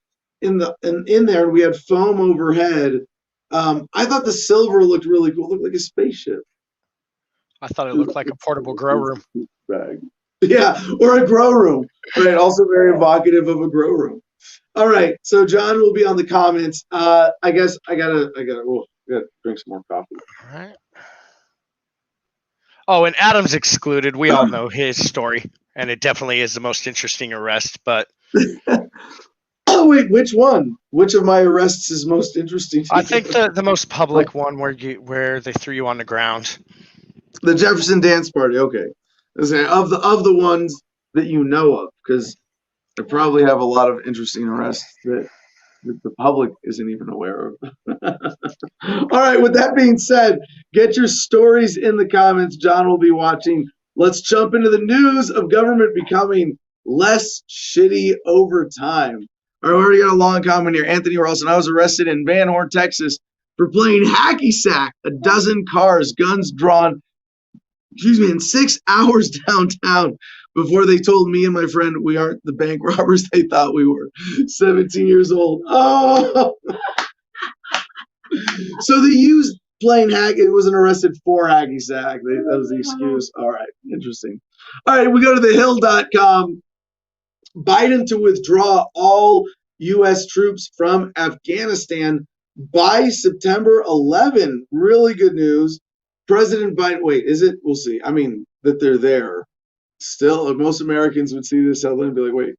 in there, and we had foam overhead. I thought the silver looked really cool. It looked like a spaceship. I thought it looked like a portable grow room. Bag. Yeah, or a grow room. Right, also very evocative of a grow room. All right, so John will be on the comments. I guess I gotta drink some more coffee. All right. Oh, and Adam's excluded. We all know his story, and it definitely is the most interesting arrest. But oh wait, which one? Which of my arrests is most interesting? I think the most public one where they threw you on the ground. The Jefferson Dance Party. Okay, of the ones that you know of, because I probably have a lot of interesting arrests that the public isn't even aware of. All right, with that being said, get your stories in the comments. John will be watching. Let's jump into the news of government becoming less shitty over time. All right, we already got a long comment here. Anthony Ralston, I was arrested in Van Horn, Texas for playing hacky sack, a dozen cars, guns drawn, in 6 hours downtown before they told me and my friend we aren't the bank robbers they thought we were. 17 years old. Oh! So they used playing hack. It was an arrested for hacky sack. That was the excuse. All right. Interesting. All right. We go to thehill.com. Biden to withdraw all U.S. troops from Afghanistan by September 11. Really good news. President Biden, wait, is it? We'll see. I mean, that they're there. Still, most Americans would see this headline and be like, wait,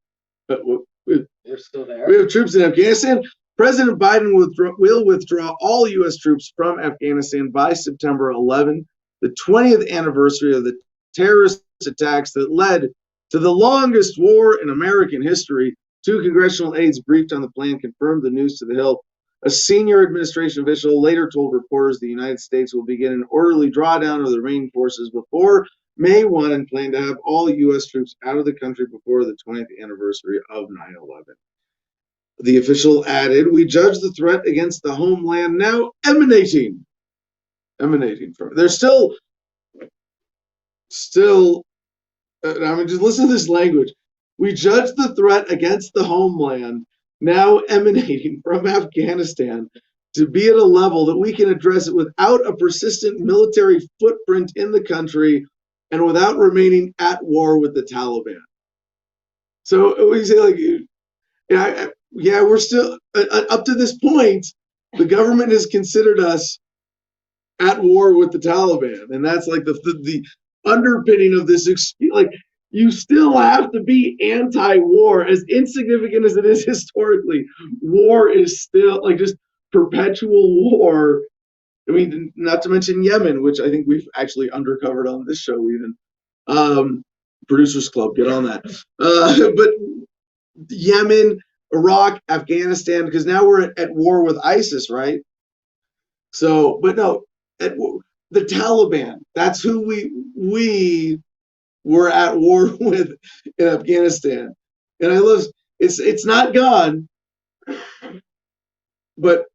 but They're still there. we have troops in Afghanistan. President Biden will withdraw all U.S. troops from Afghanistan by September 11, the 20th anniversary of the terrorist attacks that led to the longest war in American history. 2 congressional aides briefed on the plan confirmed the news to the Hill. A senior administration official later told reporters the United States will begin an orderly drawdown of the remaining forces before May 1 and plan to have all U.S. troops out of the country before the 20th anniversary of 9/11. The official added, we judge the threat against the homeland now emanating from. There's still, I mean, just listen to this language. We judge the threat against the homeland now emanating from Afghanistan to be at a level that we can address it without a persistent military footprint in the country and without remaining at war with the Taliban. So we say, like, yeah, we're still, up to this point, the government has considered us at war with the Taliban. And that's like the underpinning of this, like, you still have to be anti-war, as insignificant as it is historically. War is still, like, just perpetual war. I mean, not to mention Yemen, which I think we've actually undercovered on this show even. Producers Club, get on that. But Yemen, Iraq, Afghanistan, because now we're at war with ISIS, right? So, but no, the Taliban, that's who we were at war with in Afghanistan. And I love, it's not gone, but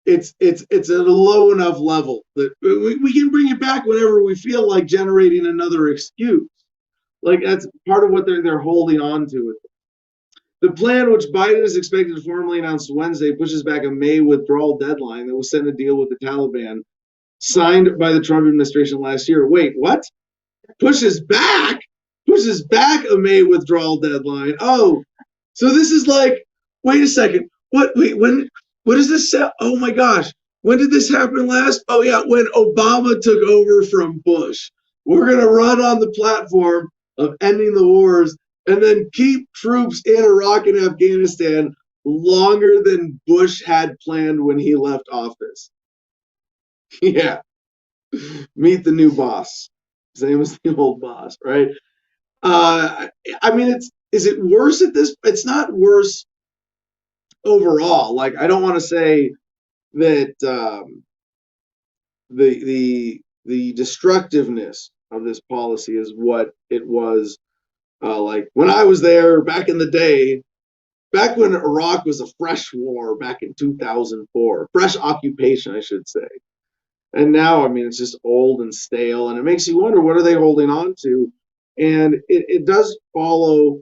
it's at a low enough level that we can bring it back whenever we feel like generating another excuse. Like, that's part of what they're holding on to. The plan, which Biden is expected to formally announce Wednesday, pushes back a May withdrawal deadline that was set to deal with the Taliban, signed by the Trump administration last year. Wait, what? Pushes back a May withdrawal deadline. Oh, so this is like, wait a second. What is this? Oh my gosh. When did this happen last? Oh yeah, when Obama took over from Bush. We're going to run on the platform of ending the wars and then keep troops in Iraq and Afghanistan longer than Bush had planned when he left office. Yeah. Meet the new boss. Same as the old boss, right? I mean, is it worse at this? It's not worse overall. Like, I don't want to say that the destructiveness of this policy is what it was like when I was there back in the day, back when Iraq was a fresh war back in 2004, fresh occupation, I should say. And now, I mean, it's just old and stale, and it makes you wonder, what are they holding on to? And it does follow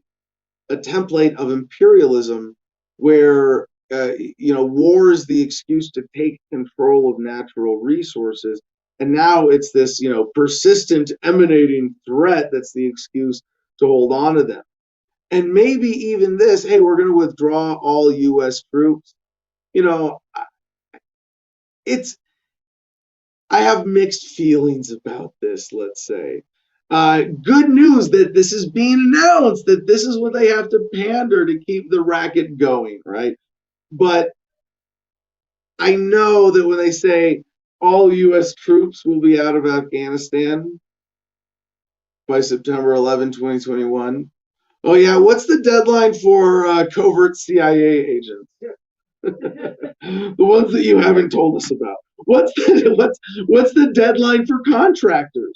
a template of imperialism where, war is the excuse to take control of natural resources. And now it's this, persistent emanating threat that's the excuse to hold on to them. And maybe even this, hey, we're going to withdraw all U.S. troops. I have mixed feelings about this, let's say. Good news that this is being announced, that this is what they have to pander to keep the racket going, right? But I know that when they say all U.S. troops will be out of Afghanistan by September 11, 2021. Oh, yeah, what's the deadline for covert CIA agents? The ones that you haven't told us about. What's the deadline for contractors?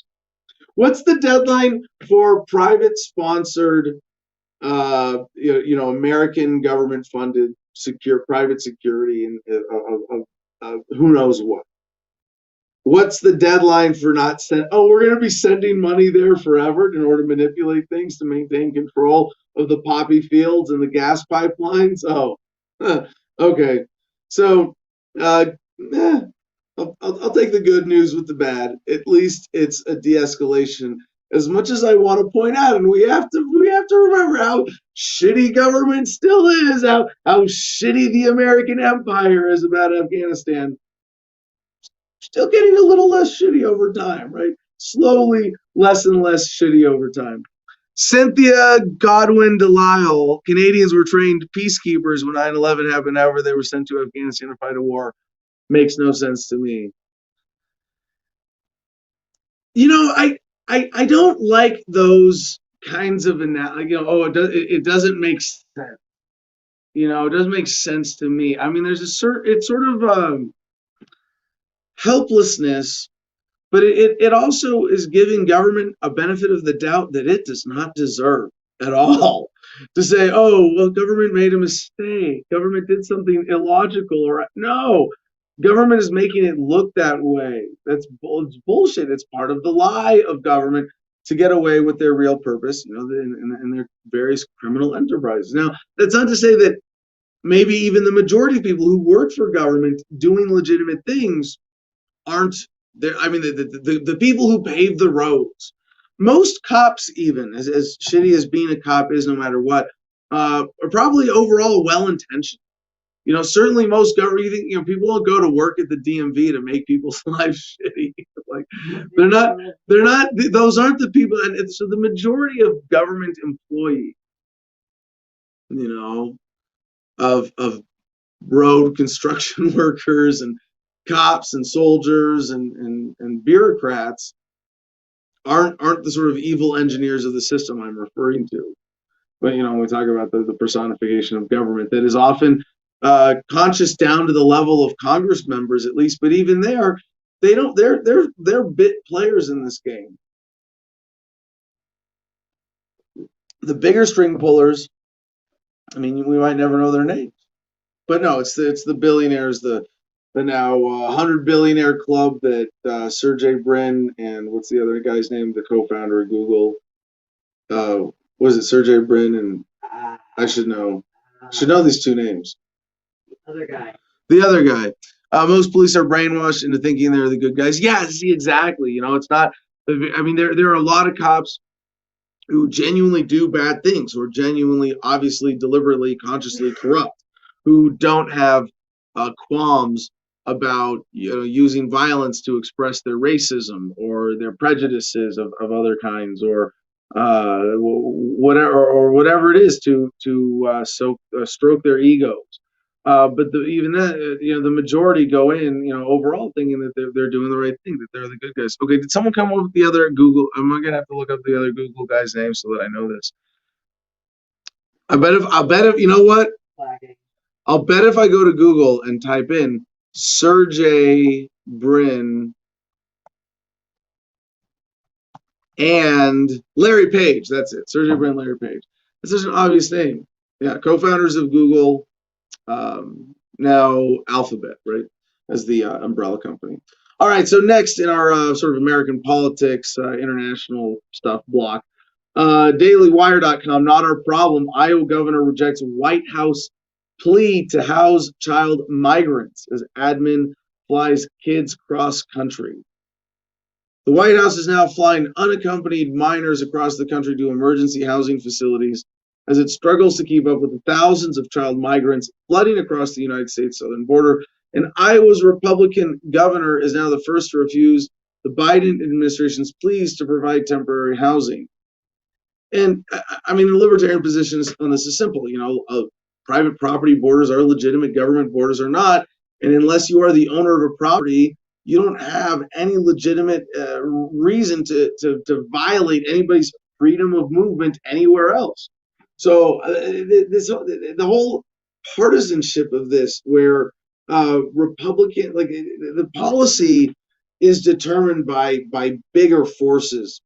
What's the deadline for private sponsored, American government funded private security and who knows what? What's the deadline for not we're going to be sending money there forever in order to manipulate things to maintain control of the poppy fields and the gas pipelines? Oh, okay. So, I'll take the good news with the bad. At least it's a de-escalation. As much as I want to point out, and we have to remember how shitty government still is, how shitty the American empire is about Afghanistan. Still getting a little less shitty over time, right? Slowly, less and less shitty over time. Cynthia Godwin Delisle, Canadians were trained peacekeepers when 9/11 happened. However, they were sent to Afghanistan to fight a war. Makes no sense to me. I don't like those kinds of it doesn't make sense. It doesn't make sense to me. I mean, there's it's sort of helplessness, but it also is giving government a benefit of the doubt that it does not deserve at all. To say, oh, well, government made a mistake. Government did something illogical. No, government is making it look that way. It's bullshit. It's part of the lie of government to get away with their real purpose, in their various criminal enterprises. Now, that's not to say that maybe even the majority of people who work for government doing legitimate things aren't there. I mean, the people who pave the roads, most cops, even as shitty as being a cop is, no matter what, are probably overall well-intentioned. Certainly most government, people don't go to work at the DMV to make people's lives shitty. Like, they're not, those aren't the people. And so the majority of government employees, of road construction workers and cops and soldiers and bureaucrats aren't the sort of evil engineers of the system I'm referring to. But when we talk about the personification of government, that is often conscious down to the level of Congress members, at least. But even there, they're bit players in this game. The bigger string pullers, I mean, we might never know their names, but no, it's the billionaires, the now 100 billionaire club that Sergey Brin and what's the other guy's name, the co-founder of Google, was it Sergey Brin and I should know these two names. The other guy. Most police are brainwashed into thinking they're the good guys. Yeah, see, exactly. It's not. I mean, there are a lot of cops who genuinely do bad things, who are genuinely, obviously, deliberately, consciously corrupt, who don't have qualms about using violence to express their racism or their prejudices of other kinds, or whatever it is to stroke their egos. But even that, the majority go in, overall thinking that they're doing the right thing, that they're the good guys. Okay, did someone come up with the other Google? I'm gonna have to look up the other Google guy's name so that I know this. I'll bet if you know what? I'll bet if I go to Google and type in Sergey Brin and Larry Page, that's it. Sergey Brin, Larry Page. That's such an obvious name. Yeah, co-founders of Google. Now Alphabet, right, as the umbrella company. All right, so next in our sort of American politics, international stuff block, DailyWire.com, not our problem. Iowa governor rejects White House plea to house child migrants as admin flies kids cross country. The White House is now flying unaccompanied minors across the country to emergency housing facilities as it struggles to keep up with the thousands of child migrants flooding across the United States southern border. And Iowa's Republican governor is now the first to refuse the Biden administration's pleas to provide temporary housing. And I mean, the libertarian position on this is simple. Private property borders are legitimate, government borders are not. And unless you are the owner of a property, you don't have any legitimate reason to violate anybody's freedom of movement anywhere else. So the whole partisanship of this, where Republican, like the policy is determined by bigger forces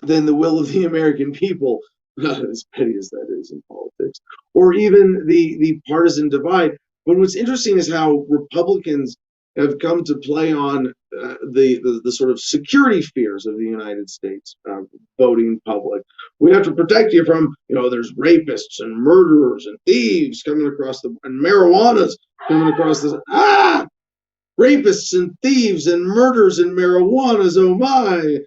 than the will of the American people, as petty as that is in politics, or even the partisan divide. But what's interesting is how Republicans have come to play on the sort of security fears of the United States voting public. We have to protect you from, there's rapists and murderers and thieves coming across and marijuana's coming across this. Rapists and thieves and murders and marijuana's, oh my,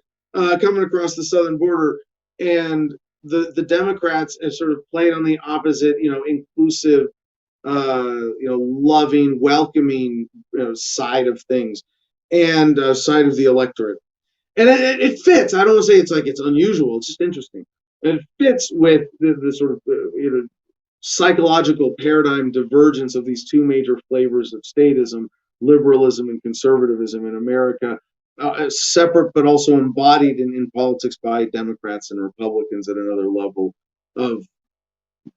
coming across the southern border. And the Democrats have sort of played on the opposite, inclusive, loving, welcoming side of things, and side of the electorate. And it fits. I don't want to say it's unusual. It's just interesting. And it fits with the sort of psychological paradigm divergence of these two major flavors of statism, liberalism and conservatism in America, separate but also embodied in politics by Democrats and Republicans at another level of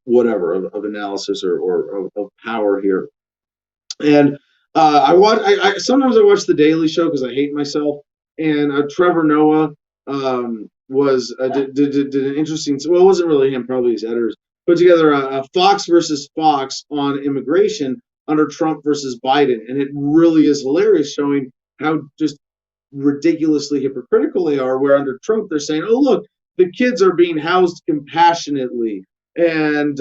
whatever of analysis or of power here. And sometimes I watch The Daily Show because I hate myself. And Trevor Noah did an interesting. Well, it wasn't really him, probably his editors put together a Fox versus Fox on immigration under Trump versus Biden, and it really is hilarious, showing how just ridiculously hypocritical they are, where under Trump they're saying, oh, look, the kids are being housed compassionately, and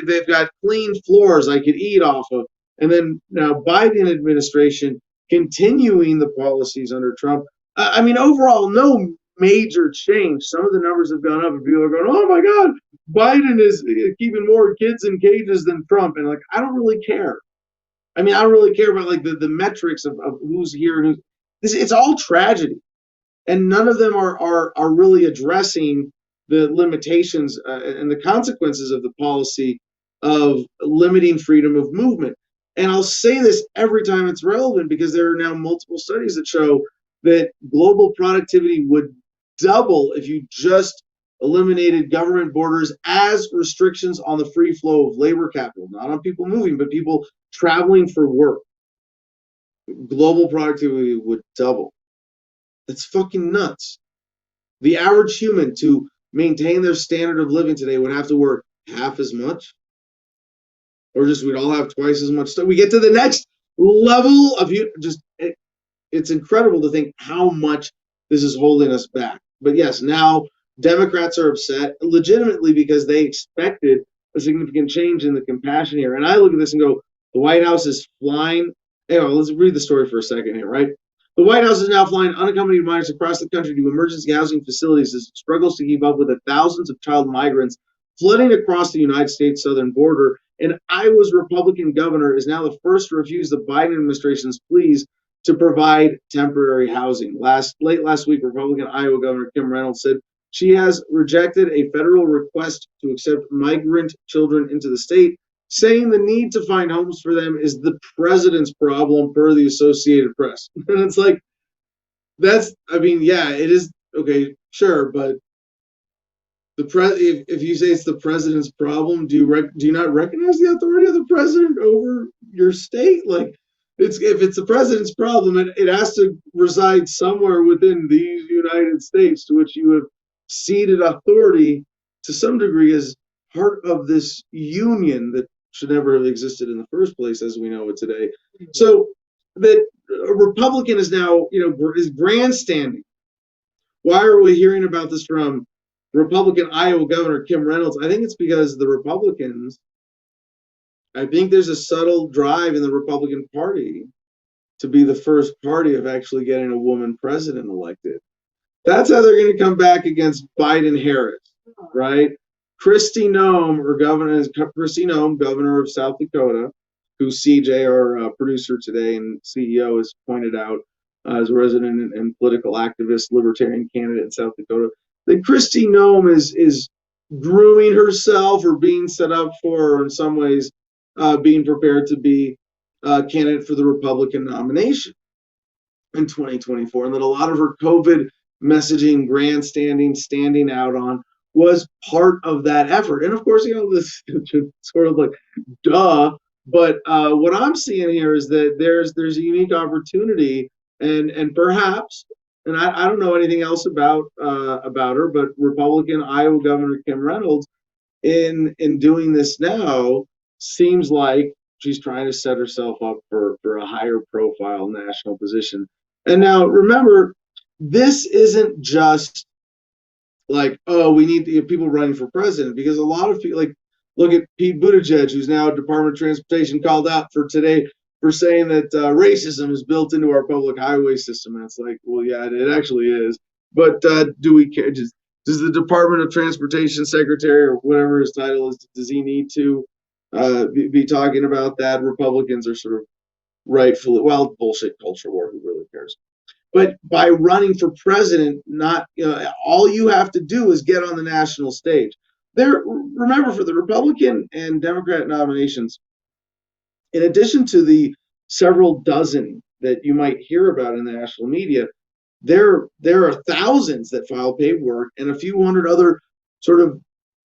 they've got clean floors I could eat off of. And then now Biden administration continuing the policies under Trump. I mean, overall, no major change. Some of the numbers have gone up, and people are going, "Oh my God, Biden is keeping more kids in cages than Trump." And like, I don't really care. I mean, I don't really care about like the metrics of who's here and who's. It's all tragedy, and none of them are really addressing the limitations and the consequences of the policy of limiting freedom of movement. And I'll say this every time it's relevant, because there are now multiple studies that show that global productivity would double if you just eliminated government borders as restrictions on the free flow of labor capital, not on people moving, but people traveling for work. Global productivity would double. That's fucking nuts. The average human, to maintain their standard of living today, would have to work half as much, or just we'd all have twice as much stuff. We get to the next level of it's incredible to think how much this is holding us back. But yes, now Democrats are upset legitimately because they expected a significant change in the compassion here. And I look at this and go, the White House is flying. Anyway, let's read the story for a second here, right? The White House is now flying unaccompanied minors across the country to emergency housing facilities as it struggles to keep up with the thousands of child migrants flooding across the United States southern border. And Iowa's Republican governor is now the first to refuse the Biden administration's pleas to provide temporary housing. Late last week, Republican Iowa Governor Kim Reynolds said she has rejected a federal request to accept migrant children into the state, saying the need to find homes for them is the president's problem, per the Associated Press. And it's like, I mean, yeah, it is, okay, sure, but if you say it's the president's problem, do you not recognize the authority of the president over your state? Like, if it's the president's problem, it has to reside somewhere within these United States, to which you have ceded authority to some degree as part of this union that should never have existed in the first place as we know it today. So that a Republican is now, is grandstanding. Why are we hearing about this from Republican Iowa Governor Kim Reynolds? I think it's because the Republicans, I think there's a subtle drive in the Republican Party to be the first party of actually getting a woman president elected. That's how they're going to come back against Biden-Harris, right? Kristi Noem, governor of South Dakota, who CJ, our producer today and CEO, has pointed out as a resident and political activist, libertarian candidate in South Dakota, that Kristi Noem is grooming herself or being set up for, or in some ways, being prepared to be a candidate for the Republican nomination in 2024, and that a lot of her COVID messaging, grandstanding, standing out on was part of that effort. And of course, this is sort of like, duh. But what I'm seeing here is that there's a unique opportunity, and perhaps, and I don't know anything else about her, but Republican Iowa Governor Kim Reynolds, in doing this now, seems like she's trying to set herself up for a higher profile national position. And now remember, this isn't just like, oh, we need people running for president, because a lot of people, like, look at Pete Buttigieg, who's now Department of Transportation called out for today for saying that racism is built into our public highway system. And it's like, well, yeah, it actually is. But do we care? Does the Department of Transportation Secretary, or whatever his title is, does he need to be talking about that? Republicans are sort of rightfully, well, bullshit culture war, who really cares? But by running for president, all you have to do is get on the national stage. Remember, for the Republican and Democrat nominations, in addition to the several dozen that you might hear about in the national media, there are thousands that file paperwork and a few hundred other sort of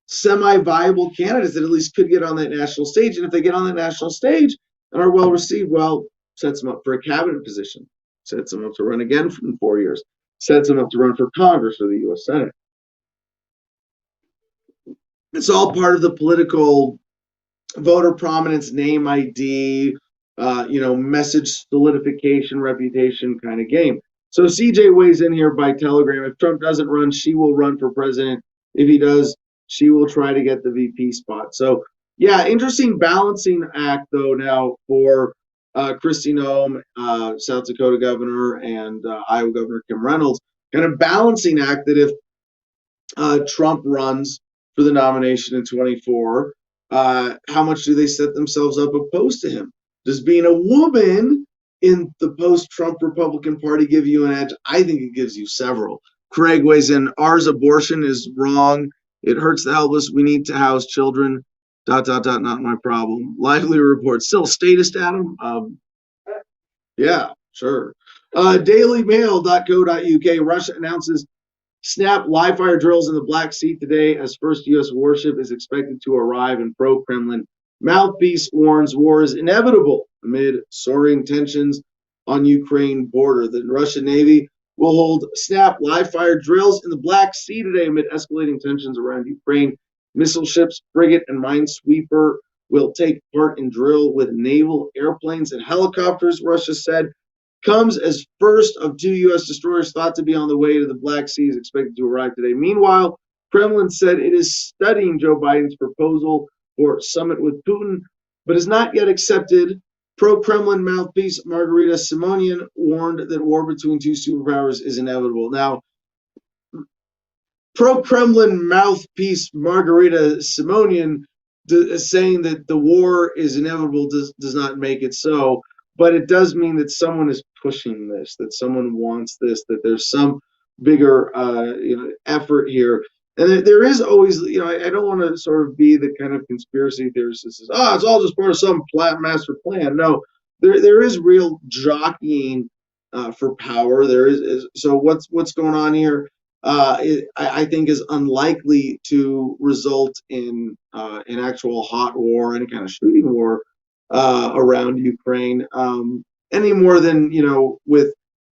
semi-viable candidates that at least could get on that national stage. And if they get on that national stage and are well received, well, sets them up for a cabinet position, sets them up to run again in 4 years, sets them up to run for Congress or the U.S. Senate. It's all part of the political voter prominence, name ID, message solidification, reputation kind of game. So CJ weighs in here by telegram. If Trump doesn't run, she will run for president. If he does, she will try to get the VP spot. So yeah, interesting balancing act though now for Kristi Noem, South Dakota governor, and Iowa Governor Kim Reynolds. Kind of balancing act that if Trump runs for the nomination in 24, how much do they set themselves up opposed to him? Does being a woman in the post-Trump Republican Party give you an edge? I think it gives you several. Craig weighs in, ours abortion is wrong. It hurts the helpless. We need to house children. ... Not my problem. Lively report. Still statist, Adam? Yeah, sure. Dailymail.co.uk. Russia announces snap live fire drills in the Black Sea today as first U.S. warship is expected to arrive, and pro-Kremlin mouthpiece warns war is inevitable amid soaring tensions on Ukraine border. The Russian Navy will hold snap live fire drills in the Black Sea today amid escalating tensions around Ukraine. Missile ships, frigate, and minesweeper will take part in drill with naval airplanes and helicopters, Russia said. Comes as first of 2 U.S. destroyers thought to be on the way to the Black Sea is expected to arrive today. Meanwhile, Kremlin said it is studying Joe Biden's proposal for summit with Putin, but has not yet accepted. Pro-Kremlin mouthpiece Margarita Simonian warned that war between two superpowers is inevitable. Now, pro-Kremlin mouthpiece Margarita Simonian is saying that the war is inevitable does not make it so, but it does mean that someone is pushing this, that someone wants this, that there's some bigger effort here. And there is always, I don't want to sort of be the kind of conspiracy theorist that says, it's all just part of some master plan. No, there is real jockeying for power. There is so what's going on here? I think is unlikely to result in an actual hot war, any kind of shooting war around Ukraine, any more than with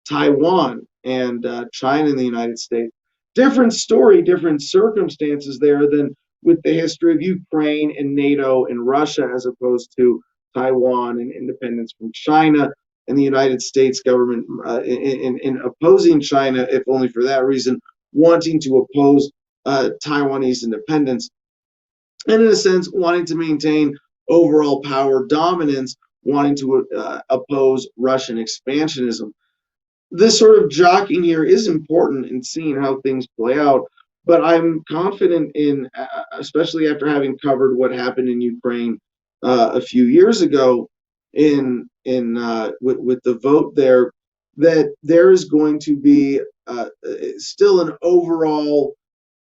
Taiwan and China and the United States. Different story, different circumstances there than with the history of Ukraine and NATO and Russia, as opposed to Taiwan and independence from China and the United States government in opposing China, if only for that reason, wanting to oppose Taiwanese independence, and in a sense wanting to maintain overall power dominance, wanting to oppose Russian expansionism. This sort of jockeying here is important in seeing how things play out, but I'm confident in, especially after having covered what happened in Ukraine a few years ago with the vote there, that there is going to be still an overall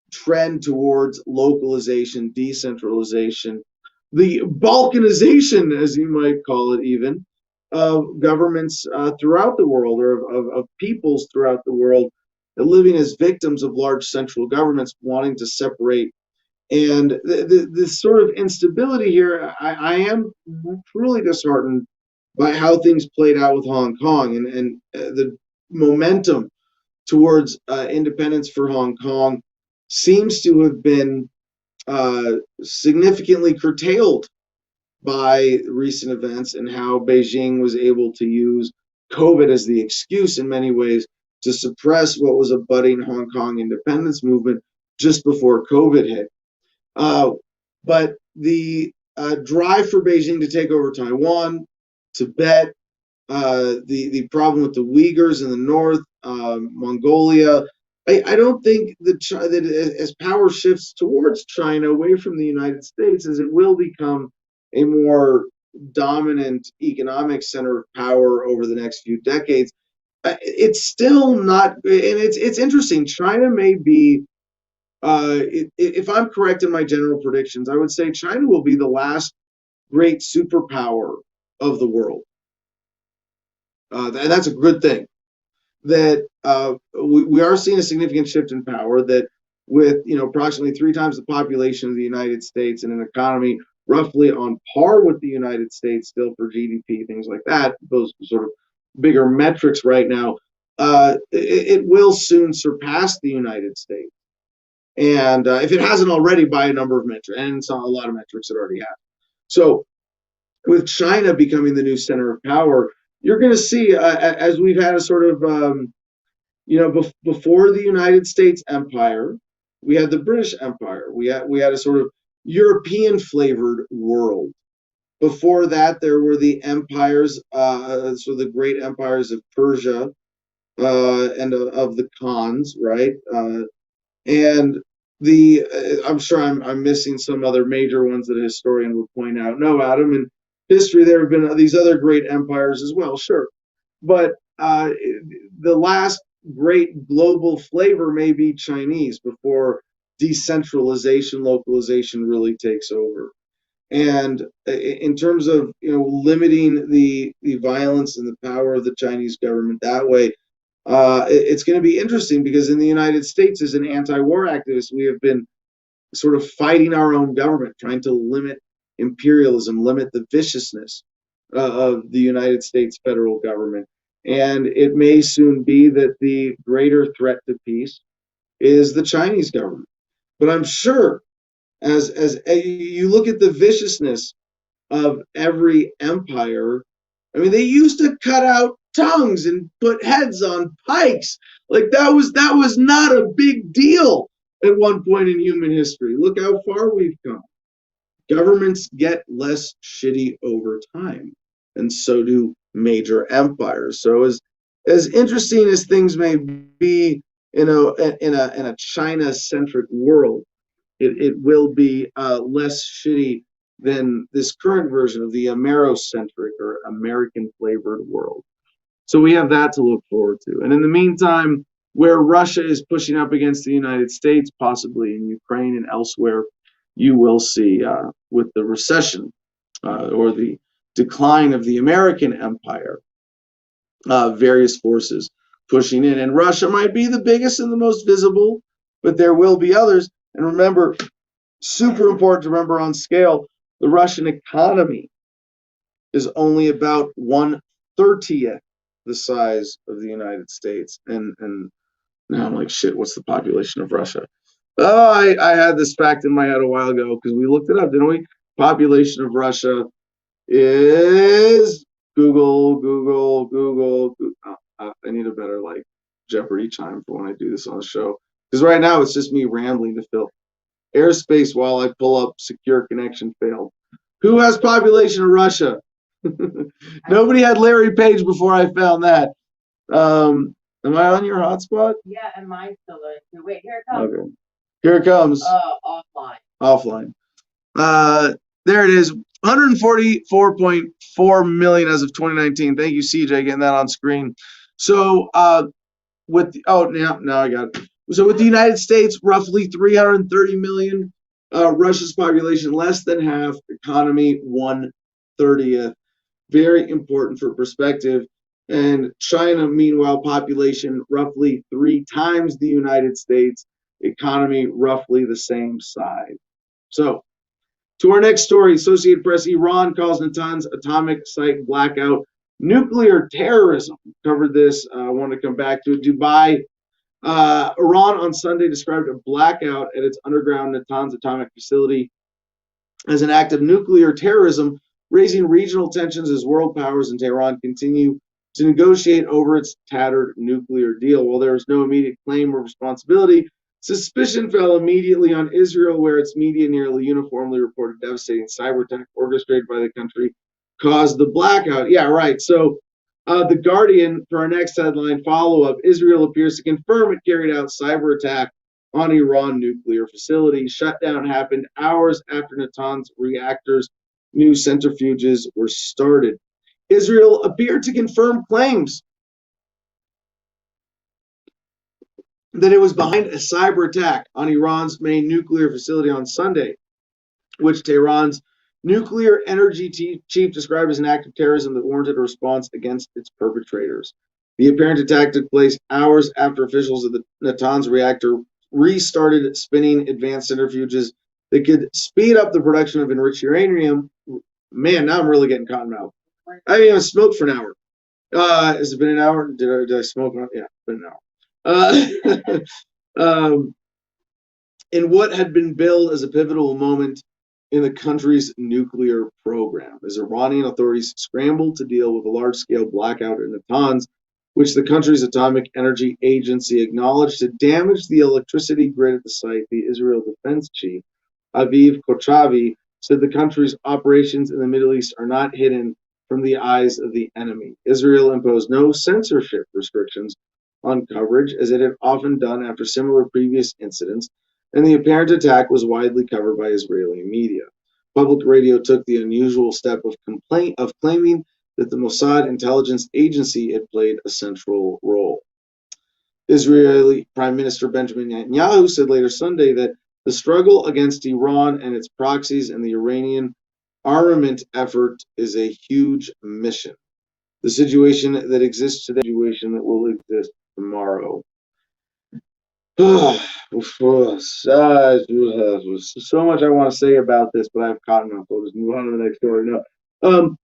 trend towards localization, decentralization, the balkanization, as you might call it, even of governments throughout the world, or of peoples throughout the world, living as victims of large central governments wanting to separate. And this sort of instability here, I am truly disheartened by how things played out with Hong Kong, and the momentum towards independence for Hong Kong seems to have been significantly curtailed by recent events, and how Beijing was able to use COVID as the excuse in many ways to suppress what was a budding Hong Kong independence movement just before COVID hit. But the drive for Beijing to take over Taiwan, Tibet, the problem with the Uyghurs in the north, Mongolia, I don't think that as power shifts towards China, away from the United States, as it will become a more dominant economic center of power over the next few decades, it's still not, and it's interesting. China may be, if I'm correct in my general predictions, I would say China will be the last great superpower of the world. And that's a good thing. That we are seeing a significant shift in power, that with approximately 3 times the population of the United States and an economy roughly on par with the United States still for GDP, things like that, those sort of bigger metrics right now, it will soon surpass the United States. And if it hasn't already, by a number of metrics, and it's a lot of metrics it already has. So with China becoming the new center of power, you're going to see, as we've had a sort of, before the United States empire, we had the British Empire. We had a sort of European flavored world. Before that, there were the empires, so the great empires of Persia and of the Khans, right? And I'm sure I'm missing some other major ones that a historian would point out. No, Adam, in history there have been these other great empires as well, sure, but the last great global flavor may be Chinese before decentralization, localization really takes over. And in terms of limiting the violence and the power of the Chinese government that way, it's going to be interesting because in the United States, as an anti-war activist, we have been sort of fighting our own government, trying to limit imperialism, limit the viciousness of the United States federal government. And it may soon be that the greater threat to peace is the Chinese government. But I'm sure as you look at the viciousness of every empire, I mean, they used to cut out tongues and put heads on pikes. Like that was not a big deal at one point in human history. Look how far we've come. Governments get less shitty over time, and so do major empires. So as interesting as things may be, in a China-centric world, it will be less shitty than this current version of the Amerocentric or American flavored world. So we have that to look forward to. And in the meantime, where Russia is pushing up against the United States, possibly in Ukraine and elsewhere, you will see with the recession or the decline of the American empire, various forces pushing in. And Russia might be the biggest and the most visible, but there will be others. And remember, super important to remember on scale, the Russian economy is only about 1/30th the size of the United States. And now I'm like, shit, what's the population of Russia? Oh, I had this fact in my head a while ago because we looked it up, didn't we? Population of Russia is Google. I need a better like Jeopardy chime for when I do this on the show. Because right now it's just me rambling to fill airspace while I pull up secure connection failed. Who has population of Russia? Nobody had Larry Page before I found that. Am I on your hotspot? Yeah, and mine's still there. Wait, here it comes. Okay. Here it comes. Offline. There it is. 144.4 million as of 2019. Thank you, CJ, getting that on screen. So now I got it. So with the United States, roughly 330 million, Russia's population less than half, economy 1/30th. Very important for perspective. And China, meanwhile, population roughly 3 times the United States, economy roughly the same size. So to our next story, Associated Press, Iran calls Natanz atomic site blackout nuclear terrorism. Covered this. I want to come back to it. Dubai. Iran on Sunday described a blackout at its underground Natanz atomic facility as an act of nuclear terrorism, raising regional tensions as world powers and Tehran continue to negotiate over its tattered nuclear deal. While there was no immediate claim or responsibility, suspicion fell immediately on Israel, where its media nearly uniformly reported devastating cyber attack orchestrated by the country caused the blackout. Yeah, right. So The Guardian, for our next headline follow-up, Israel appears to confirm it carried out cyber attack on Iran nuclear facility. Shutdown happened hours after Natanz reactors' new centrifuges were started. Israel appeared to confirm claims that it was behind a cyber attack on Iran's main nuclear facility on Sunday, which Tehran's nuclear energy chief described as an act of terrorism that warranted a response against its perpetrators. The apparent attack took place hours after officials of the Natanz reactor restarted spinning advanced centrifuges that could speed up the production of enriched uranium. Man, now I'm really getting cotton mouth. I haven't even smoked for an hour. Has it been an hour? Did I smoke? Yeah, it's been an hour. In what had been billed as a pivotal moment in the country's nuclear program, as Iranian authorities scrambled to deal with a large-scale blackout in Natanz, which the country's Atomic Energy Agency acknowledged to damage the electricity grid at the site. The Israel Defense Chief, Aviv Kochavi, said the country's operations in the Middle East are not hidden from the eyes of the enemy. Israel imposed no censorship restrictions on coverage, as it had often done after similar previous incidents, and the apparent attack was widely covered by Israeli media. Public radio took the unusual step of claiming that the Mossad intelligence agency had played a central role. Israeli Prime Minister Benjamin Netanyahu said later Sunday that the struggle against Iran and its proxies and the Iranian armament effort is a huge mission. The situation that exists today, the situation that will exist tomorrow. So much I want to say about this, but I've caught enough. I'll just move on to the next story. No,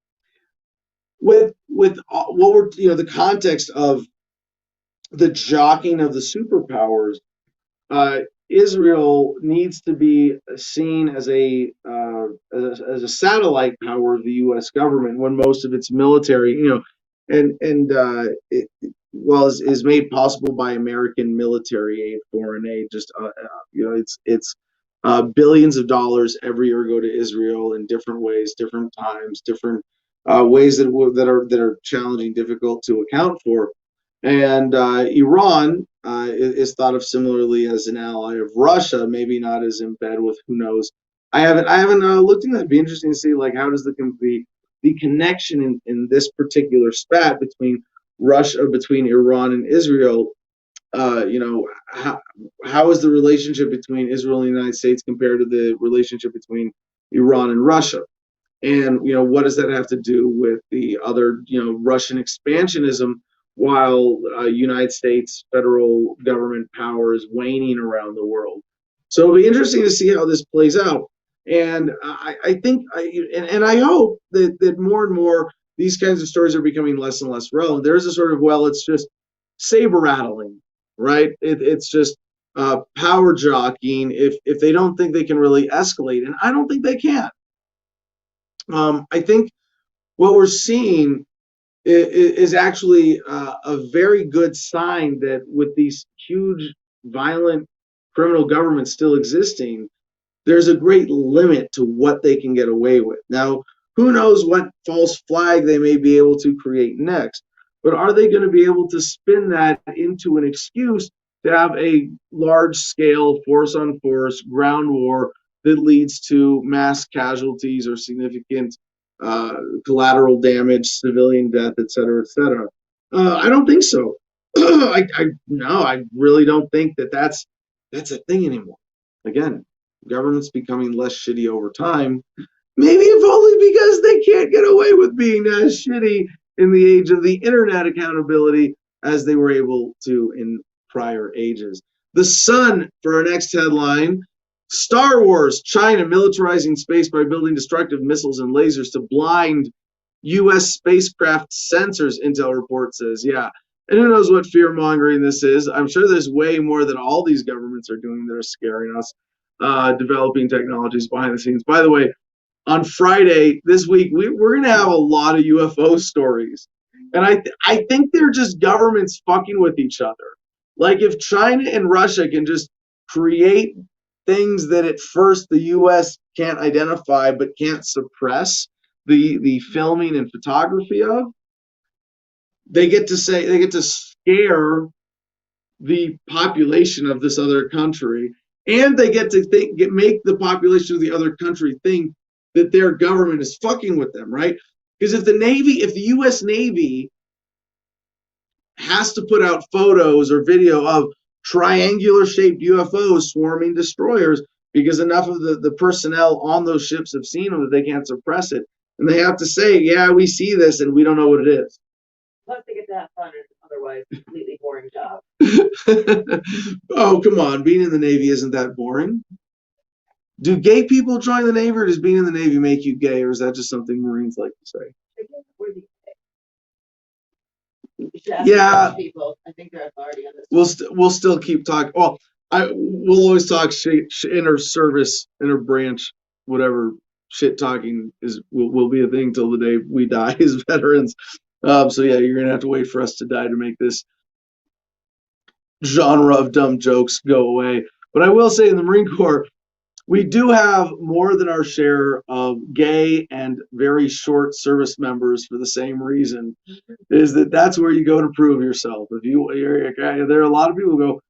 with what we're the context of the jockeying of the superpowers, Israel needs to be seen as a satellite power of the U.S. government when most of its military, is made possible by American military aid, foreign aid. Just it's billions of dollars every year go to Israel in different ways, different times, different ways that are challenging, difficult to account for. And Iran is thought of similarly as an ally of Russia, maybe not as in bed with, who knows. I haven't looked into that. It'd be interesting to see how does the connection in this particular spat between Iran and Israel. How is the relationship between Israel and the United States compared to the relationship between Iran and Russia? And what does that have to do with the other Russian expansionism, while United States federal government power is waning around the world? So it'll be interesting to see how this plays out. And I think, and I hope that more and more these kinds of stories are becoming less and less relevant. There's a sort of, it's just saber rattling, right? It's just power jockeying if they don't think they can really escalate. And I don't think they can. I think what we're seeing is actually a very good sign that with these huge, violent criminal governments still existing, there's a great limit to what they can get away with. Now, who knows what false flag they may be able to create next, but are they going to be able to spin that into an excuse to have a large-scale force-on-force ground war that leads to mass casualties or significant collateral damage, civilian death, et cetera, et cetera? I don't think so. I really don't think that's a thing anymore. Again, government's becoming less shitty over time. Maybe if only because they can't get away with being as shitty in the age of the internet accountability as they were able to in prior ages. The Sun, for our next headline: Star Wars, China militarizing space by building destructive missiles and lasers to blind U.S. spacecraft sensors, Intel report says. Yeah, and who knows what fear-mongering this is. I'm sure there's way more than all these governments are doing that are scaring us, developing technologies behind the scenes. By the way, on Friday this week, we're going to have a lot of UFO stories. And I think they're just governments fucking with each other. Like, if China and Russia can just create things that at first the U.S. can't identify but can't suppress the filming and photography of, they get to scare the population of this other country, and they get to make the population of the other country think that their government is fucking with them, right? Because if the U.S. Navy has to put out photos or video of triangular-shaped UFOs swarming destroyers because enough of the personnel on those ships have seen them that they can't suppress it, and they have to say, yeah, we see this and we don't know what it is. Plus they get to have fun, and otherwise completely boring job. Oh, come on. Being in the Navy isn't that boring. Do gay people join the Navy, or does being in the Navy make you gay, or is that just something Marines like to say? Yeah. People. I think they're authority on this. We'll still keep talking. Well, we'll always talk inter-service, inter-branch whatever shit talking will be a thing till the day we die as veterans. So yeah, you're gonna have to wait for us to die to make this genre of dumb jokes go away. But I will say in the Marine Corps, we do have more than our share of gay and very short service members for the same reason, is that that's where you go to prove yourself. If you're a guy, there are a lot of people who go,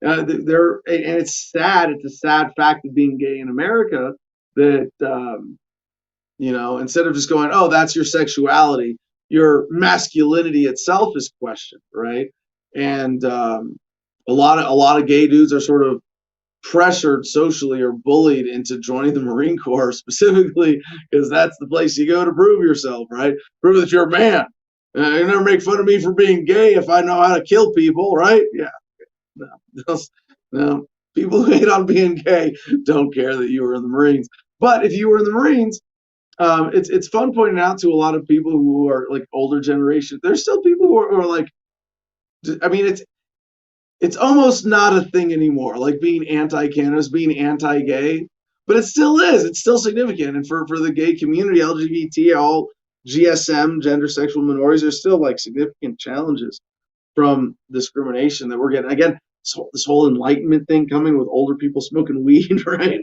and it's sad. It's a sad fact of being gay in America that, instead of just going, oh, that's your sexuality, your masculinity itself is questioned, right? And a lot of gay dudes are sort of pressured socially or bullied into joining the Marine Corps, specifically because that's the place you go to prove yourself, right? Prove that you're a man. You never make fun of me for being gay if I know how to kill people, right? Yeah. No. People who hate on being gay don't care that you were in the Marines. But if you were in the Marines, it's fun pointing out to a lot of people who are like older generation. There's still people who are like, I mean, it's almost not a thing anymore, like being anti-cannabis, being anti-gay, but it still is. It's still significant. And for the gay community, LGBT, all GSM, gender sexual minorities, there's still like significant challenges from discrimination that we're getting. Again, this whole enlightenment thing coming with older people smoking weed, right?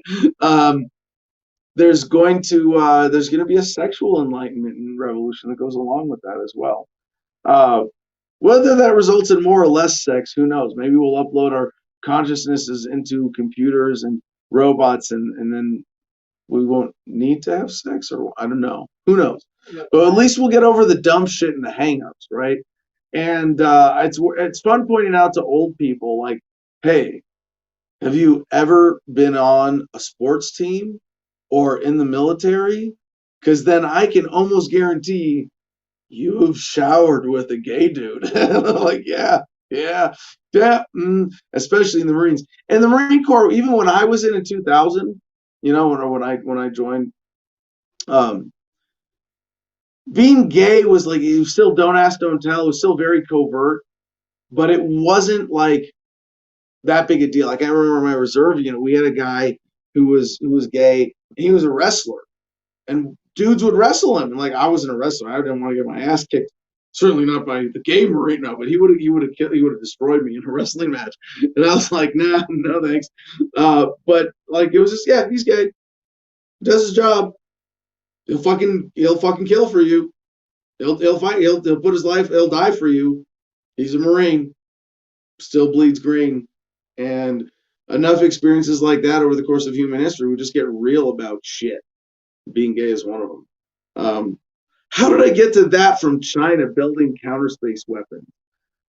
There's going to be a sexual enlightenment and revolution that goes along with that as well. Whether that results in more or less sex, who knows? Maybe we'll upload our consciousnesses into computers and robots, and then we won't need to have sex, or I don't know. Who knows? But at least we'll get over the dumb shit and the hangups, right? And it's fun pointing out to old people, like, hey, have you ever been on a sports team or in the military? Because then I can almost guarantee you've showered with a gay dude. Like, yeah. Especially in the Marines. And the Marine Corps, even when I was in 2000, when I joined, being gay was like, you still don't ask, don't tell. It was still very covert, but it wasn't like that big a deal. Like I remember my reserve, we had a guy who was gay. He was a wrestler, and dudes would wrestle him. And like, I wasn't a wrestler. I didn't want to get my ass kicked. Certainly not by the gay Marine, no, but he would have destroyed me in a wrestling match. And I was like, nah, no thanks. But like, it was just, yeah, he's gay. Does his job. He'll fucking kill for you. He'll fight. He'll put his life. He'll die for you. He's a Marine. Still bleeds green. And enough experiences like that over the course of human history, we just get real about shit. Being gay is one of them. How did I get to that from China building counter space weapons?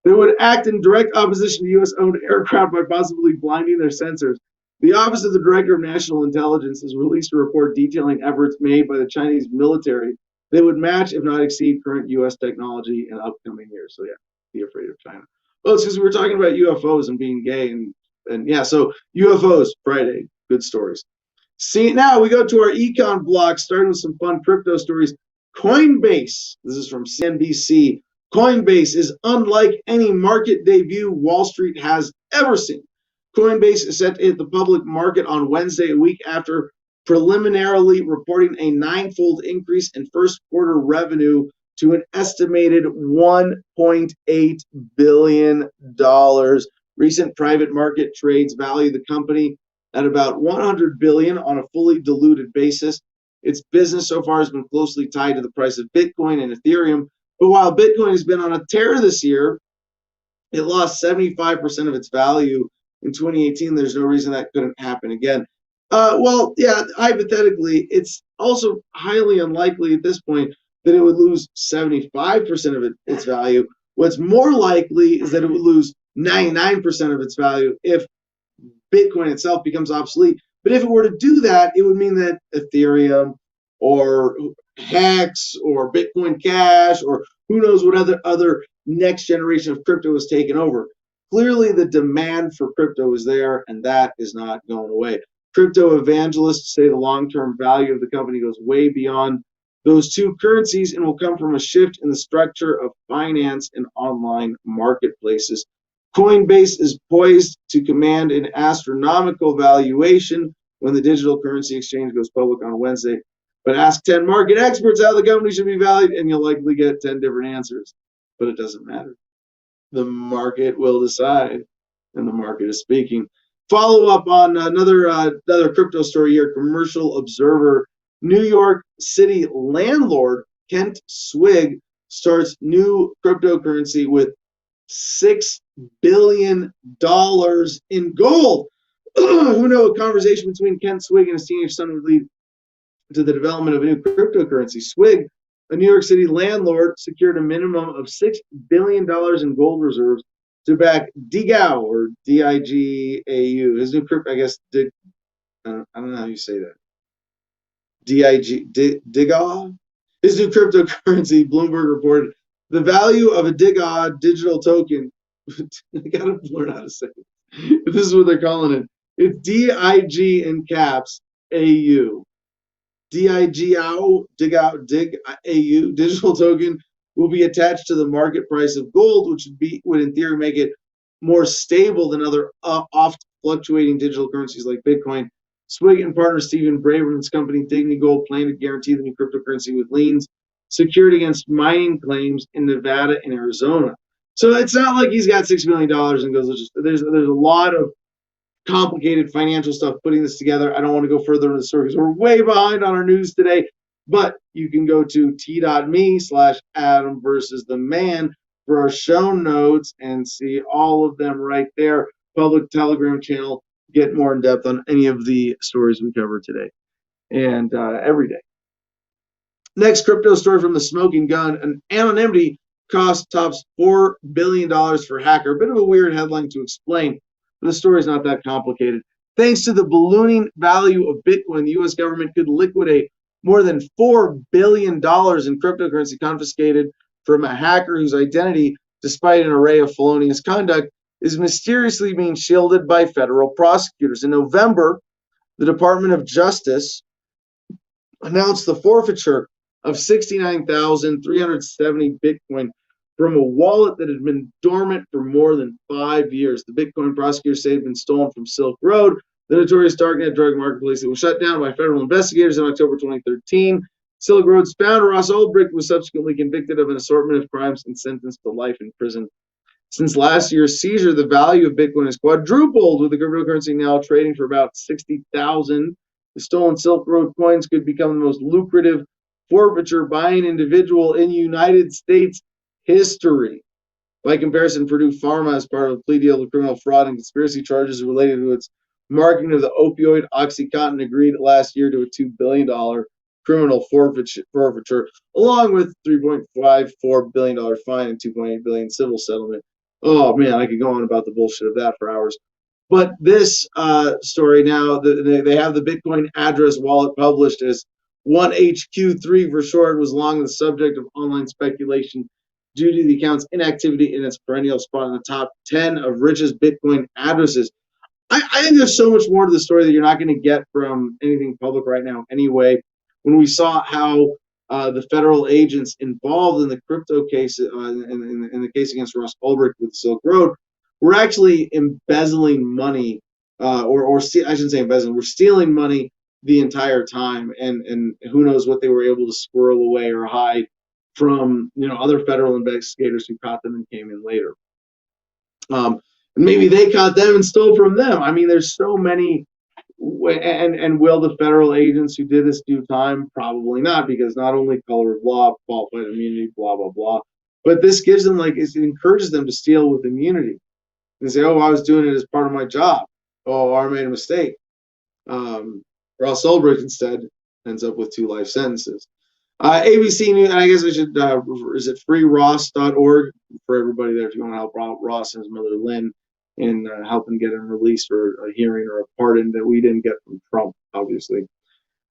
They would act in direct opposition to U.S.-owned aircraft by possibly blinding their sensors. The Office of the Director of National Intelligence has released a report detailing efforts made by the Chinese military that would match, if not exceed, current U.S. technology in upcoming years. So yeah, be afraid of China. Oh, it's because we were talking about UFOs and being gay, and yeah, so UFOs, Friday, good stories. See, now we go to our econ block, starting with some fun crypto stories. Coinbase, this is from CNBC. Coinbase is unlike any market debut Wall Street has ever seen. Coinbase is set to hit the public market on Wednesday, a week after preliminarily reporting a ninefold increase in first quarter revenue to an estimated $1.8 billion. Recent private market trades value the company at about $100 billion on a fully diluted basis. Its business so far has been closely tied to the price of Bitcoin and Ethereum. But while Bitcoin has been on a tear this year, it lost 75% of its value in 2018. There's no reason that couldn't happen again. Well, yeah, hypothetically, it's also highly unlikely at this point that it would lose 75% of its value. What's more likely is that it would lose 99% of its value if Bitcoin itself becomes obsolete. But if it were to do that, it would mean that Ethereum or Hex or Bitcoin Cash or who knows what other next generation of crypto is taken over. Clearly, the demand for crypto is there, and that is not going away. Crypto evangelists say the long-term value of the company goes way beyond those two currencies and will come from a shift in the structure of finance and online marketplaces. Coinbase is poised to command an astronomical valuation when the digital currency exchange goes public on Wednesday. But ask 10 market experts how the company should be valued, and you'll likely get 10 different answers. But it doesn't matter. The market will decide, and the market is speaking. Follow up on another crypto story here. Commercial Observer. New York City landlord Kent Swig starts new cryptocurrency with $6 billion in gold. Who knew a conversation between Kent Swig and his teenage son would lead to the development of a new cryptocurrency? Swig, a New York City landlord, secured a minimum of $6 billion in gold reserves to back DIGAU, or D-I-G-A-U. His new crypto, I guess, I don't know how you say that. DIGAU? His new cryptocurrency, Bloomberg reported, the value of a DIGAU digital token, I gotta learn how to say it. This is what they're calling it. It's D-I-G in caps, A-U. DIGAU, DIGAU, digital token will be attached to the market price of gold, which would in theory make it more stable than other oft fluctuating digital currencies like Bitcoin. Swig and partner Stephen Braverman's company Dignity Gold plan to guarantee the new cryptocurrency with liens secured against mining claims in Nevada and Arizona. So it's not like he's got $6 million and goes. There's a lot of complicated financial stuff putting this together. I don't want to go further into the story because we're way behind on our news today. But you can go to t.me/Adam versus the man for our show notes and see all of them right there. Public Telegram channel. Get more in depth on any of the stories we cover today and every day. Next crypto story from the smoking gun. An anonymity cost tops $4 billion for hacker. A bit of a weird headline to explain, but the story is not that complicated. Thanks to the ballooning value of Bitcoin, the U.S. government could liquidate more than $4 billion in cryptocurrency confiscated from a hacker whose identity, despite an array of felonious conduct, is mysteriously being shielded by federal prosecutors. In November, the Department of Justice announced the forfeiture of 69,370 Bitcoin from a wallet that had been dormant for more than 5 years. The Bitcoin prosecutors say it had been stolen from Silk Road, the notorious darknet drug marketplace that was shut down by federal investigators in October 2013. Silk Road's founder, Ross Ulbricht, was subsequently convicted of an assortment of crimes and sentenced to life in prison. Since last year's seizure, the value of Bitcoin has quadrupled, with the cryptocurrency now trading for about $60,000. The stolen Silk Road coins could become the most lucrative forfeiture by an individual in United States history. By comparison, Purdue Pharma, as part of a plea deal with criminal fraud and conspiracy charges related to its marketing of the opioid OxyContin, agreed last year to a $2 billion criminal forfeiture, along with $3.54 billion fine and $2.8 billion civil settlement. Oh man, I could go on about the bullshit of that for hours. But this story now, they have the Bitcoin address wallet published as 1HQ3 for short, was long the subject of online speculation due to the account's inactivity in its perennial spot in the top 10 of richest Bitcoin addresses. I think there's so much more to the story that you're not going to get from anything public right now anyway. When we saw how the federal agents involved in the crypto case, in the case against Ross Ulbricht with Silk Road, were actually embezzling money, I shouldn't say embezzling, we're stealing money the entire time, and who knows what they were able to squirrel away or hide from other federal investigators who caught them and came in later. And maybe they caught them and stole from them. I mean, there's so many. And will the federal agents who did this do time? Probably not, because not only color of law, qualified immunity, blah, blah, blah, but this gives them, it encourages them to steal with immunity and say, oh, I was doing it as part of my job. Oh, I made a mistake. Ross Ulbricht instead ends up with 2 life sentences. ABC News, and I guess I should, is it freeross.org for everybody there if you want to help Ross and his mother Lynn in helping get him released for a hearing or a pardon that we didn't get from Trump, obviously.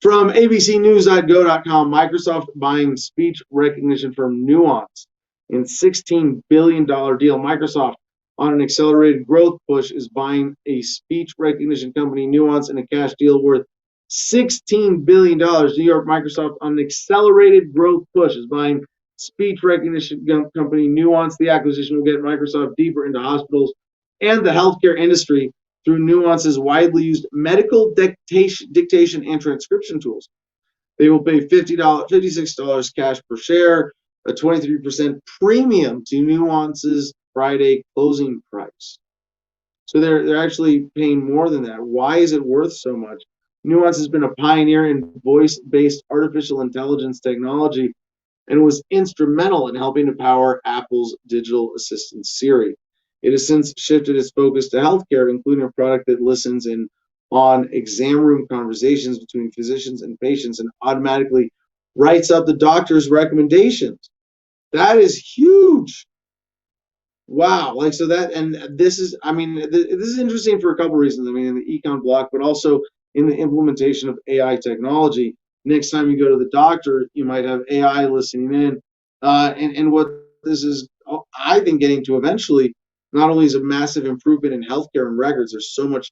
From abcnews.go.com, Microsoft buying speech recognition firm Nuance in $16 billion deal. Microsoft, on an accelerated growth push, is buying a speech recognition company, Nuance, in a cash deal worth $16 billion. New York Microsoft, on an accelerated growth push, is buying speech recognition company Nuance. The acquisition will get Microsoft deeper into hospitals and the healthcare industry through Nuance's widely used medical dictation and transcription tools. They will pay $56 cash per share, a 23% premium to Nuance's Friday closing price. So they're actually paying more than that. Why is it worth so much? Nuance has been a pioneer in voice-based artificial intelligence technology and was instrumental in helping to power Apple's digital assistant Siri. It has since shifted its focus to healthcare, including a product that listens in on exam room conversations between physicians and patients and automatically writes up the doctor's recommendations. That is huge. Wow. Like, so that, and this is, I mean, this is interesting for a couple of reasons. I mean, in the econ block, but also in the implementation of AI technology. Next time you go to the doctor, you might have AI listening in. And what this is, I think, getting to eventually, not only is a massive improvement in healthcare and records, there's so much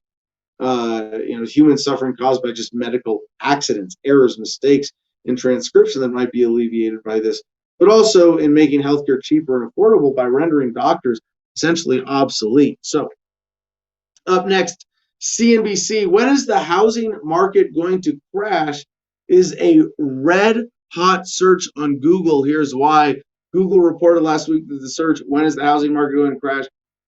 human suffering caused by just medical accidents, errors, mistakes in transcription that might be alleviated by this, but also in making healthcare cheaper and affordable by rendering doctors essentially obsolete. So up next, CNBC, when is the housing market going to crash? Is a red hot search on Google. Here's why. Google reported last week that the search, when is the housing market going to crash,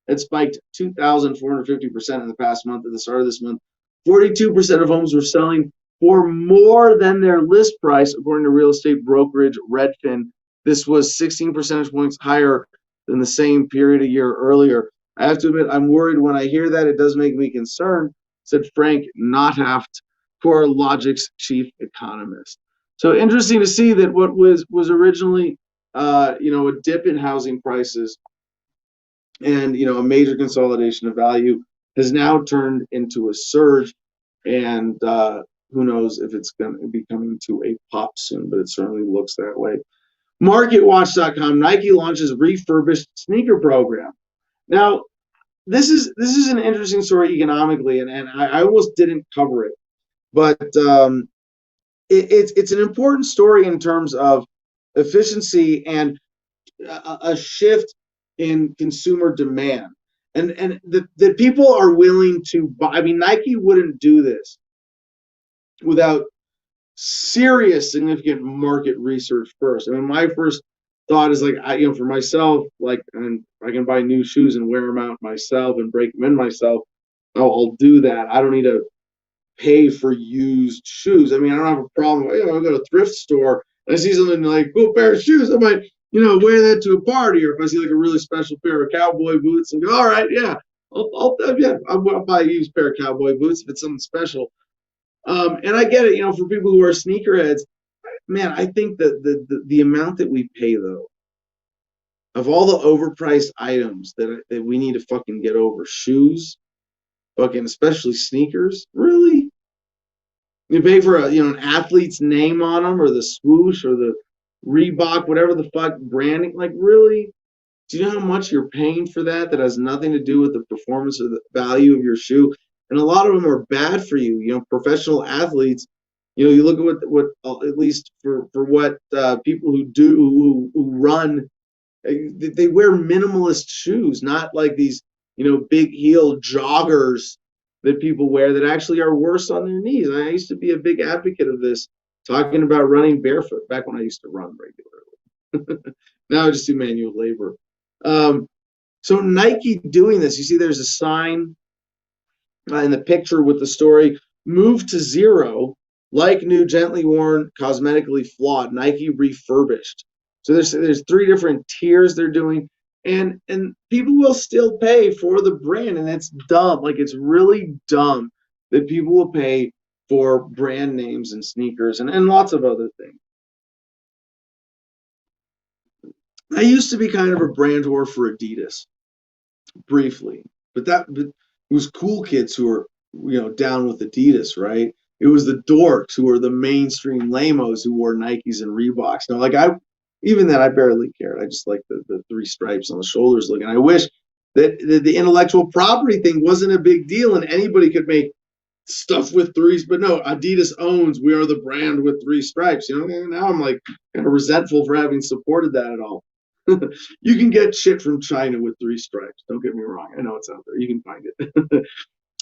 had spiked 2,450% in the past month. At the start of this month, 42% of homes were selling for more than their list price, according to real estate brokerage Redfin. This was 16 percentage points higher than the same period a year earlier. I have to admit, I'm worried when I hear that. It does make me concerned, said Frank Nothaft, CoreLogic's chief economist. So interesting to see that what was originally, a dip in housing prices and, a major consolidation of value has now turned into a surge. And who knows if it's going to be coming to a pop soon, but it certainly looks that way. MarketWatch.com, Nike launches refurbished sneaker program. Now, this is an interesting story economically, and I almost didn't cover it, but it's an important story in terms of efficiency and a shift in consumer demand, and that people are willing to buy. I mean, Nike wouldn't do this without serious, significant market research first. I mean, my first thought is like, for myself, like, and I can buy new shoes and wear them out myself and break them in myself. I'll do that. I don't need to pay for used shoes. I mean, I don't have a problem. I go to a thrift store and I see something like cool pair of shoes. I might, wear that to a party, or if I see like a really special pair of cowboy boots and go, all right, yeah, I'll buy a used pair of cowboy boots if it's something special. And I get it, for people who are sneakerheads, man, I think that the amount that we pay, though, of all the overpriced items that we need to fucking get over, shoes, fucking especially sneakers, really? You pay for an athlete's name on them, or the swoosh, or the Reebok, whatever the fuck branding, like, really? Do you know how much you're paying for that has nothing to do with the performance or the value of your shoe? And a lot of them are bad for you. Professional athletes, you look at what at least for what people who run, they wear minimalist shoes, not like these, big heel joggers that people wear that actually are worse on their knees. I used to be a big advocate of this, talking about running barefoot back when I used to run regularly. Now I just do manual labor. So Nike doing this, you see there's a sign in the picture with the story, move to zero, like new, gently worn, cosmetically flawed, Nike refurbished. So there's three different tiers they're doing, and people will still pay for the brand, and it's dumb. Like, it's really dumb that people will pay for brand names and sneakers and lots of other things. I used to be kind of a brand whore for Adidas, briefly, but it was cool kids who were, down with Adidas, right? It was the dorks who were the mainstream lamos who wore Nikes and Reeboks. Now, like, even then, I barely cared. I just liked the three stripes on the shoulders look. And I wish that the intellectual property thing wasn't a big deal and anybody could make stuff with threes. But no, Adidas owns, we are the brand with three stripes. Now I'm like kind of resentful for having supported that at all. You can get shit from China with three stripes. Don't get me wrong. I know it's out there. You can find it.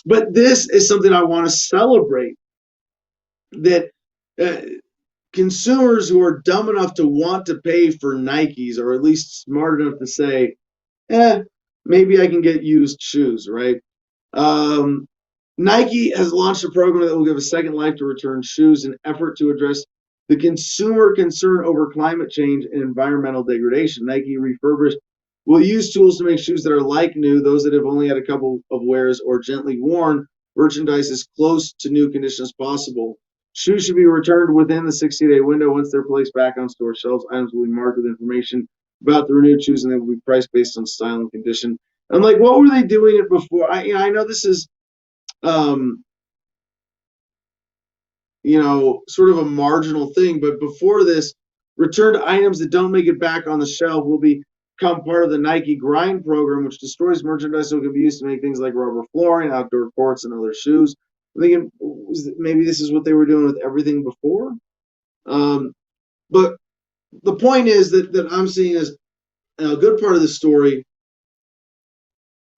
But this is something I want to celebrate, that consumers who are dumb enough to want to pay for Nikes, or at least smart enough to say, maybe I can get used shoes, right? Nike has launched a program that will give a second life to return shoes in an effort to address the consumer concern over climate change and environmental degradation. Nike Refurbished will use tools to make shoes that are like new, those that have only had a couple of wears or gently worn, merchandise as close to new condition as possible. Shoes should be returned within the 60-day window. Once they're placed back on store shelves, items will be marked with information about the renewed shoes, and they will be priced based on style and condition. I'm like, what were they doing it before? I know this is, sort of a marginal thing, but before this, returned items that don't make it back on the shelf will become part of the Nike Grind program, which destroys merchandise that can be used to make things like rubber flooring, outdoor courts, and other shoes. I'm thinking maybe this is what they were doing with everything before. But the point is that I'm seeing is a good part of the story.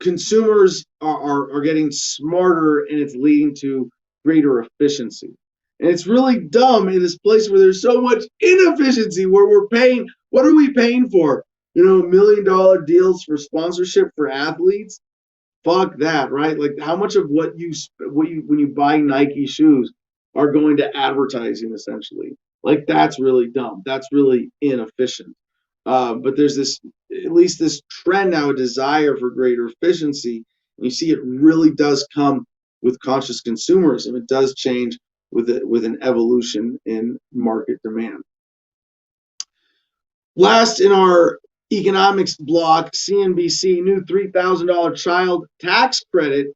Consumers are getting smarter, and it's leading to greater efficiency. And it's really dumb in this place where there's so much inefficiency, where we're paying. What are we paying for? $1 million deals for sponsorship for athletes? Fuck that, right? Like, how much of what you when you buy Nike shoes are going to advertising, essentially? Like, that's really dumb. That's really inefficient. But there's at least this trend now, a desire for greater efficiency. And you see it really does come with conscious consumerism. It does change with an evolution in market demand. Last in our economics block, CNBC, new $3,000 child tax credit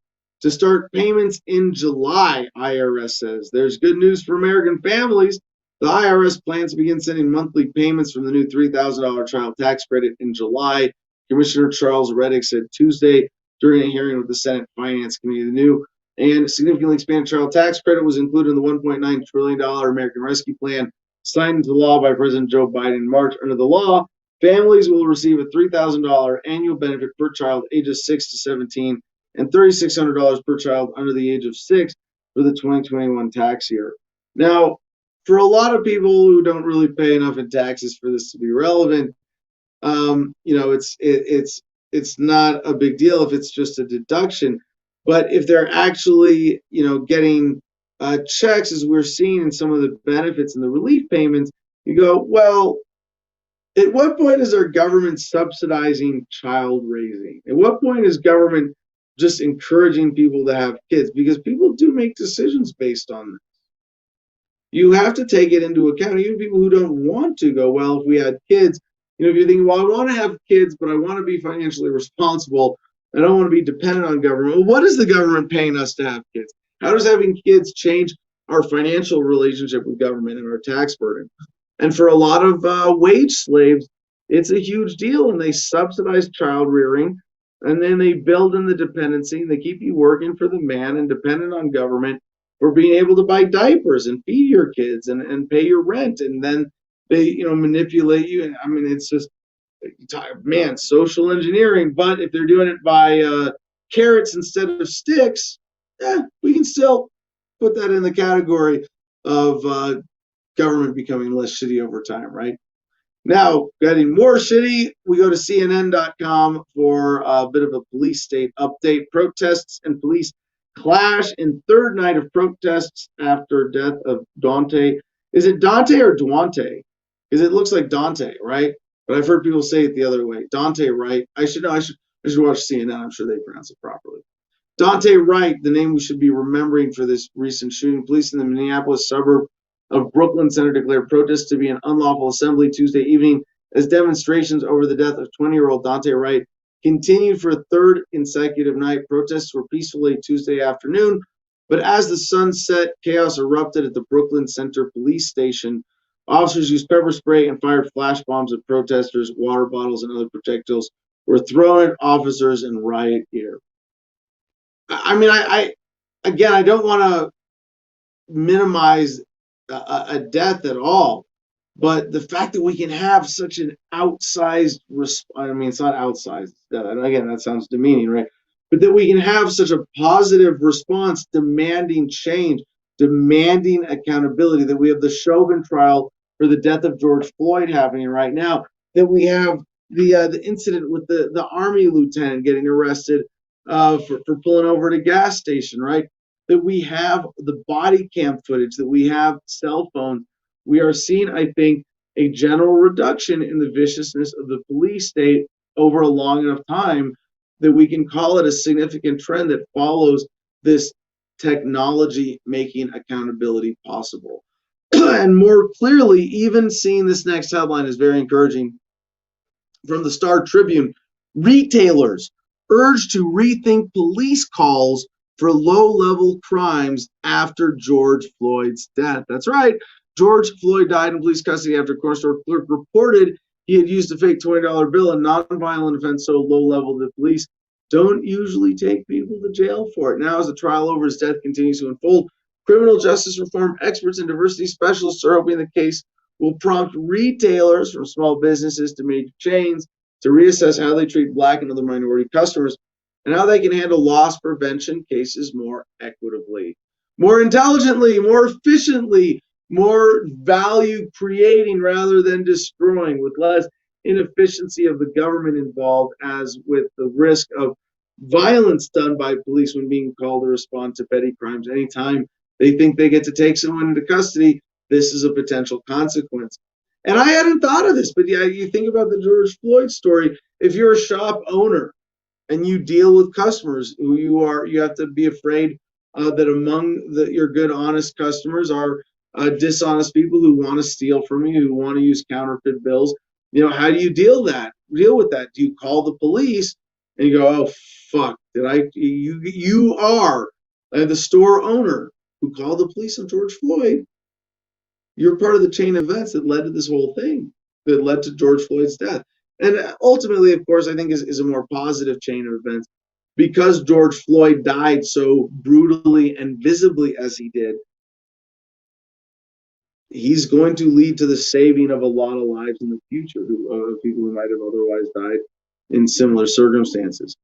to start payments in July, IRS says. There's good news for American families. The IRS plans to begin sending monthly payments from the new $3,000 child tax credit in July. Commissioner Charles Reddick said Tuesday during a hearing with the Senate Finance Committee. The new and significantly expanded child tax credit was included in the $1.9 trillion American Rescue Plan signed into law by President Joe Biden in March. Under the law, families will receive a $3,000 annual benefit per child ages 6 to 17 and $3,600 per child under the age of 6 for the 2021 tax year. Now, for a lot of people who don't really pay enough in taxes for this to be relevant, it's not a big deal if it's just a deduction. But if they're actually, getting checks, as we're seeing in some of the benefits and the relief payments, you go, well, at what point is our government subsidizing child raising? At what point is government just encouraging people to have kids? Because people do make decisions based on this. You have to take it into account. Even people who don't want to go, well, if we had kids, if you're thinking, well, I want to have kids, but I want to be financially responsible. I don't want to be dependent on government. Well, what is the government paying us to have kids? How does having kids change our financial relationship with government and our tax burden? And for a lot of wage slaves, it's a huge deal, and they subsidize child rearing, and then they build in the dependency, and they keep you working for the man and dependent on government for being able to buy diapers and feed your kids and pay your rent, and then they manipulate you. And I mean, it's just, man, social engineering. But if they're doing it by carrots instead of sticks, we can still put that in the category of government becoming less shitty over time, right? Now, getting more shitty, we go to CNN.com for a bit of a police state update. Protests and police clash in third night of protests after death of Dante. Is it Dante or Duante? Because it looks like Dante, right? But I've heard people say it the other way. Dante Wright. I should know. I should watch CNN. I'm sure they pronounce it properly. Dante Wright, the name we should be remembering for this recent shooting. Police in the Minneapolis suburb of Brooklyn Center declared protests to be an unlawful assembly Tuesday evening as demonstrations over the death of 20-year-old Dante Wright continued for a third consecutive night. Protests were peacefully Tuesday afternoon, but as the sun set, chaos erupted at the Brooklyn Center police station. Officers used pepper spray and fired flash bombs at protesters. Water bottles and other projectiles were thrown at officers and riot gear. I mean, I don't want to minimize a death at all, but the fact that we can have such an outsized, I mean, it's not outsized. Again, that sounds demeaning, right? but that we can have such a positive response demanding change, demanding accountability, that we have the Chauvin trial for the death of George Floyd happening right now, that we have the incident with the Army lieutenant getting arrested for pulling over at a gas station, right? That we have the body cam footage, that we have cell phones. We are seeing, I think, a general reduction in the viciousness of the police state over a long enough time that we can call it a significant trend that follows this technology making accountability possible. And more clearly, even seeing this next headline is very encouraging. From the Star Tribune, retailers urged to rethink police calls for low-level crimes after George Floyd's death. That's right. George Floyd died in police custody after a corner store clerk reported he had used a fake $20 bill, a nonviolent offense so low-level that police don't usually take people to jail for it. Now, as the trial over his death continues to unfold, criminal justice reform experts and diversity specialists are hoping the case will prompt retailers from small businesses to major chains to reassess how they treat Black and other minority customers and how they can handle loss prevention cases more equitably, more intelligently, more efficiently, more value creating rather than destroying, with less inefficiency of the government involved, as with the risk of violence done by police when being called to respond to petty crimes. Anytime they think they get to take someone into custody, this is a potential consequence. And I hadn't thought of this, but yeah, you think about the George Floyd story. If you're a shop owner and you deal with customers, you have to be afraid that among your good, honest customers are dishonest people who want to steal from you, who want to use counterfeit bills. How do you deal with that? Do you call the police and you go, oh fuck, you are the store owner who called the police on George Floyd? You're part of the chain of events that led to this whole thing, that led to George Floyd's death. And ultimately, of course, I think is a more positive chain of events, because George Floyd died so brutally and visibly as he did. He's going to lead to the saving of a lot of lives in the future, of people who might have otherwise died in similar circumstances.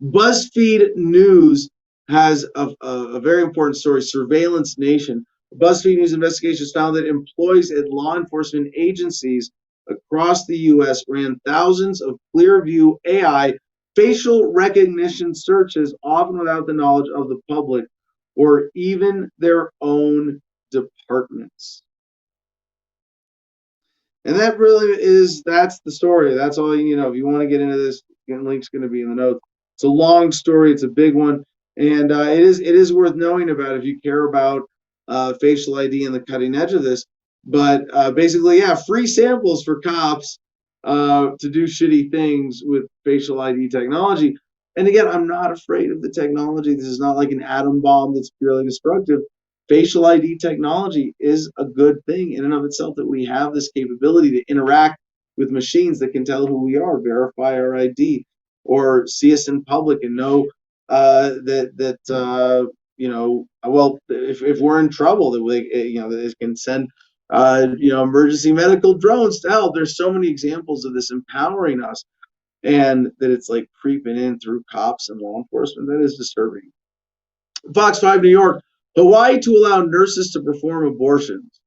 BuzzFeed News has a very important story, Surveillance Nation. BuzzFeed News investigations found that employees at law enforcement agencies across the U.S. ran thousands of Clearview AI facial recognition searches, often without the knowledge of the public or even their own departments. And that really that's the story. That's all you know. If you want to get into this, the link's going to be in the notes. It's a long story. It's a big one. And it is worth knowing about if you care about facial ID and the cutting edge of this. But basically, yeah, free samples for cops to do shitty things with facial ID technology. And again, I'm not afraid of the technology. This is not like an atom bomb that's purely destructive. Facial ID technology is a good thing in and of itself, that we have this capability to interact with machines that can tell who we are, verify our ID, or see us in public and know if we're in trouble, that they can send emergency medical drones to help. There's so many examples of this empowering us, and that it's like creeping in through cops and law enforcement. That is disturbing. Fox 5 New York, Hawaii to allow nurses to perform abortions.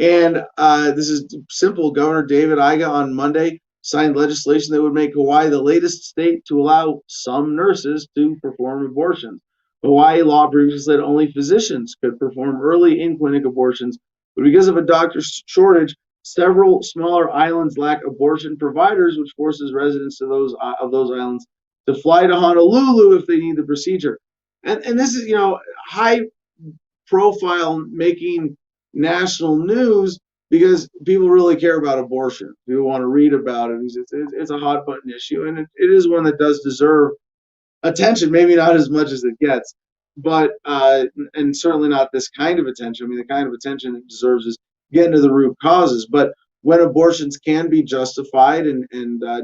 And this is simple. Governor David Iga on Monday signed legislation that would make Hawaii the latest state to allow some nurses to perform abortions. Hawaii law previously said only physicians could perform early in-clinic abortions, but because of a doctor shortage, several smaller islands lack abortion providers, which forces residents of those islands to fly to Honolulu if they need the procedure. And this is, high profile, making national news because people really care about abortion. People want to read about it. It's a hot button issue, and it is one that does deserve attention, maybe not as much as it gets, but and certainly not this kind of attention. I mean, the kind of attention it deserves is getting to the root causes. But when abortions can be justified and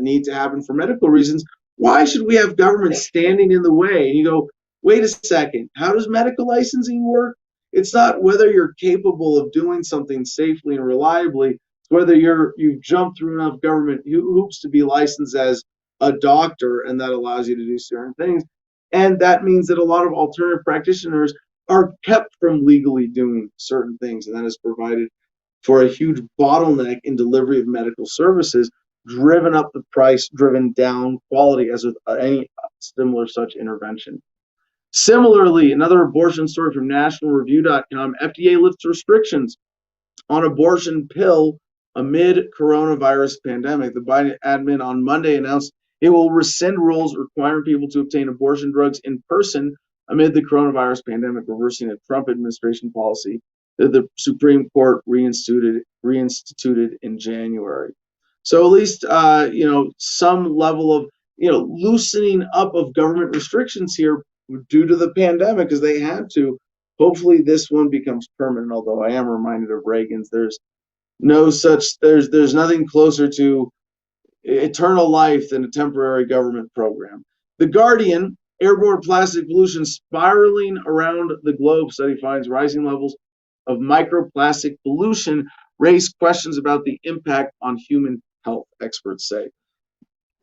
need to happen for medical reasons, why should we have government standing in the way? And you go, wait a second, how does medical licensing work? It's not whether you're capable of doing something safely and reliably. It's whether you've jumped through enough government hoops to be licensed as a doctor, and that allows you to do certain things. And that means that a lot of alternative practitioners are kept from legally doing certain things, and that has provided for a huge bottleneck in delivery of medical services, driven up the price, driven down quality, as with any similar such intervention. Similarly, another abortion story from nationalreview.com, FDA lifts restrictions on abortion pill amid coronavirus pandemic. The Biden admin on Monday announced it will rescind rules requiring people to obtain abortion drugs in person amid the coronavirus pandemic, reversing a Trump administration policy that the Supreme Court reinstituted in January. So at least some level of loosening up of government restrictions here due to the pandemic, because they had to. Hopefully this one becomes permanent, although I am reminded of Reagan's. There's nothing closer to eternal life than a temporary government program. The Guardian, airborne plastic pollution spiraling around the globe. Study finds rising levels of microplastic pollution raise questions about the impact on human health, experts say.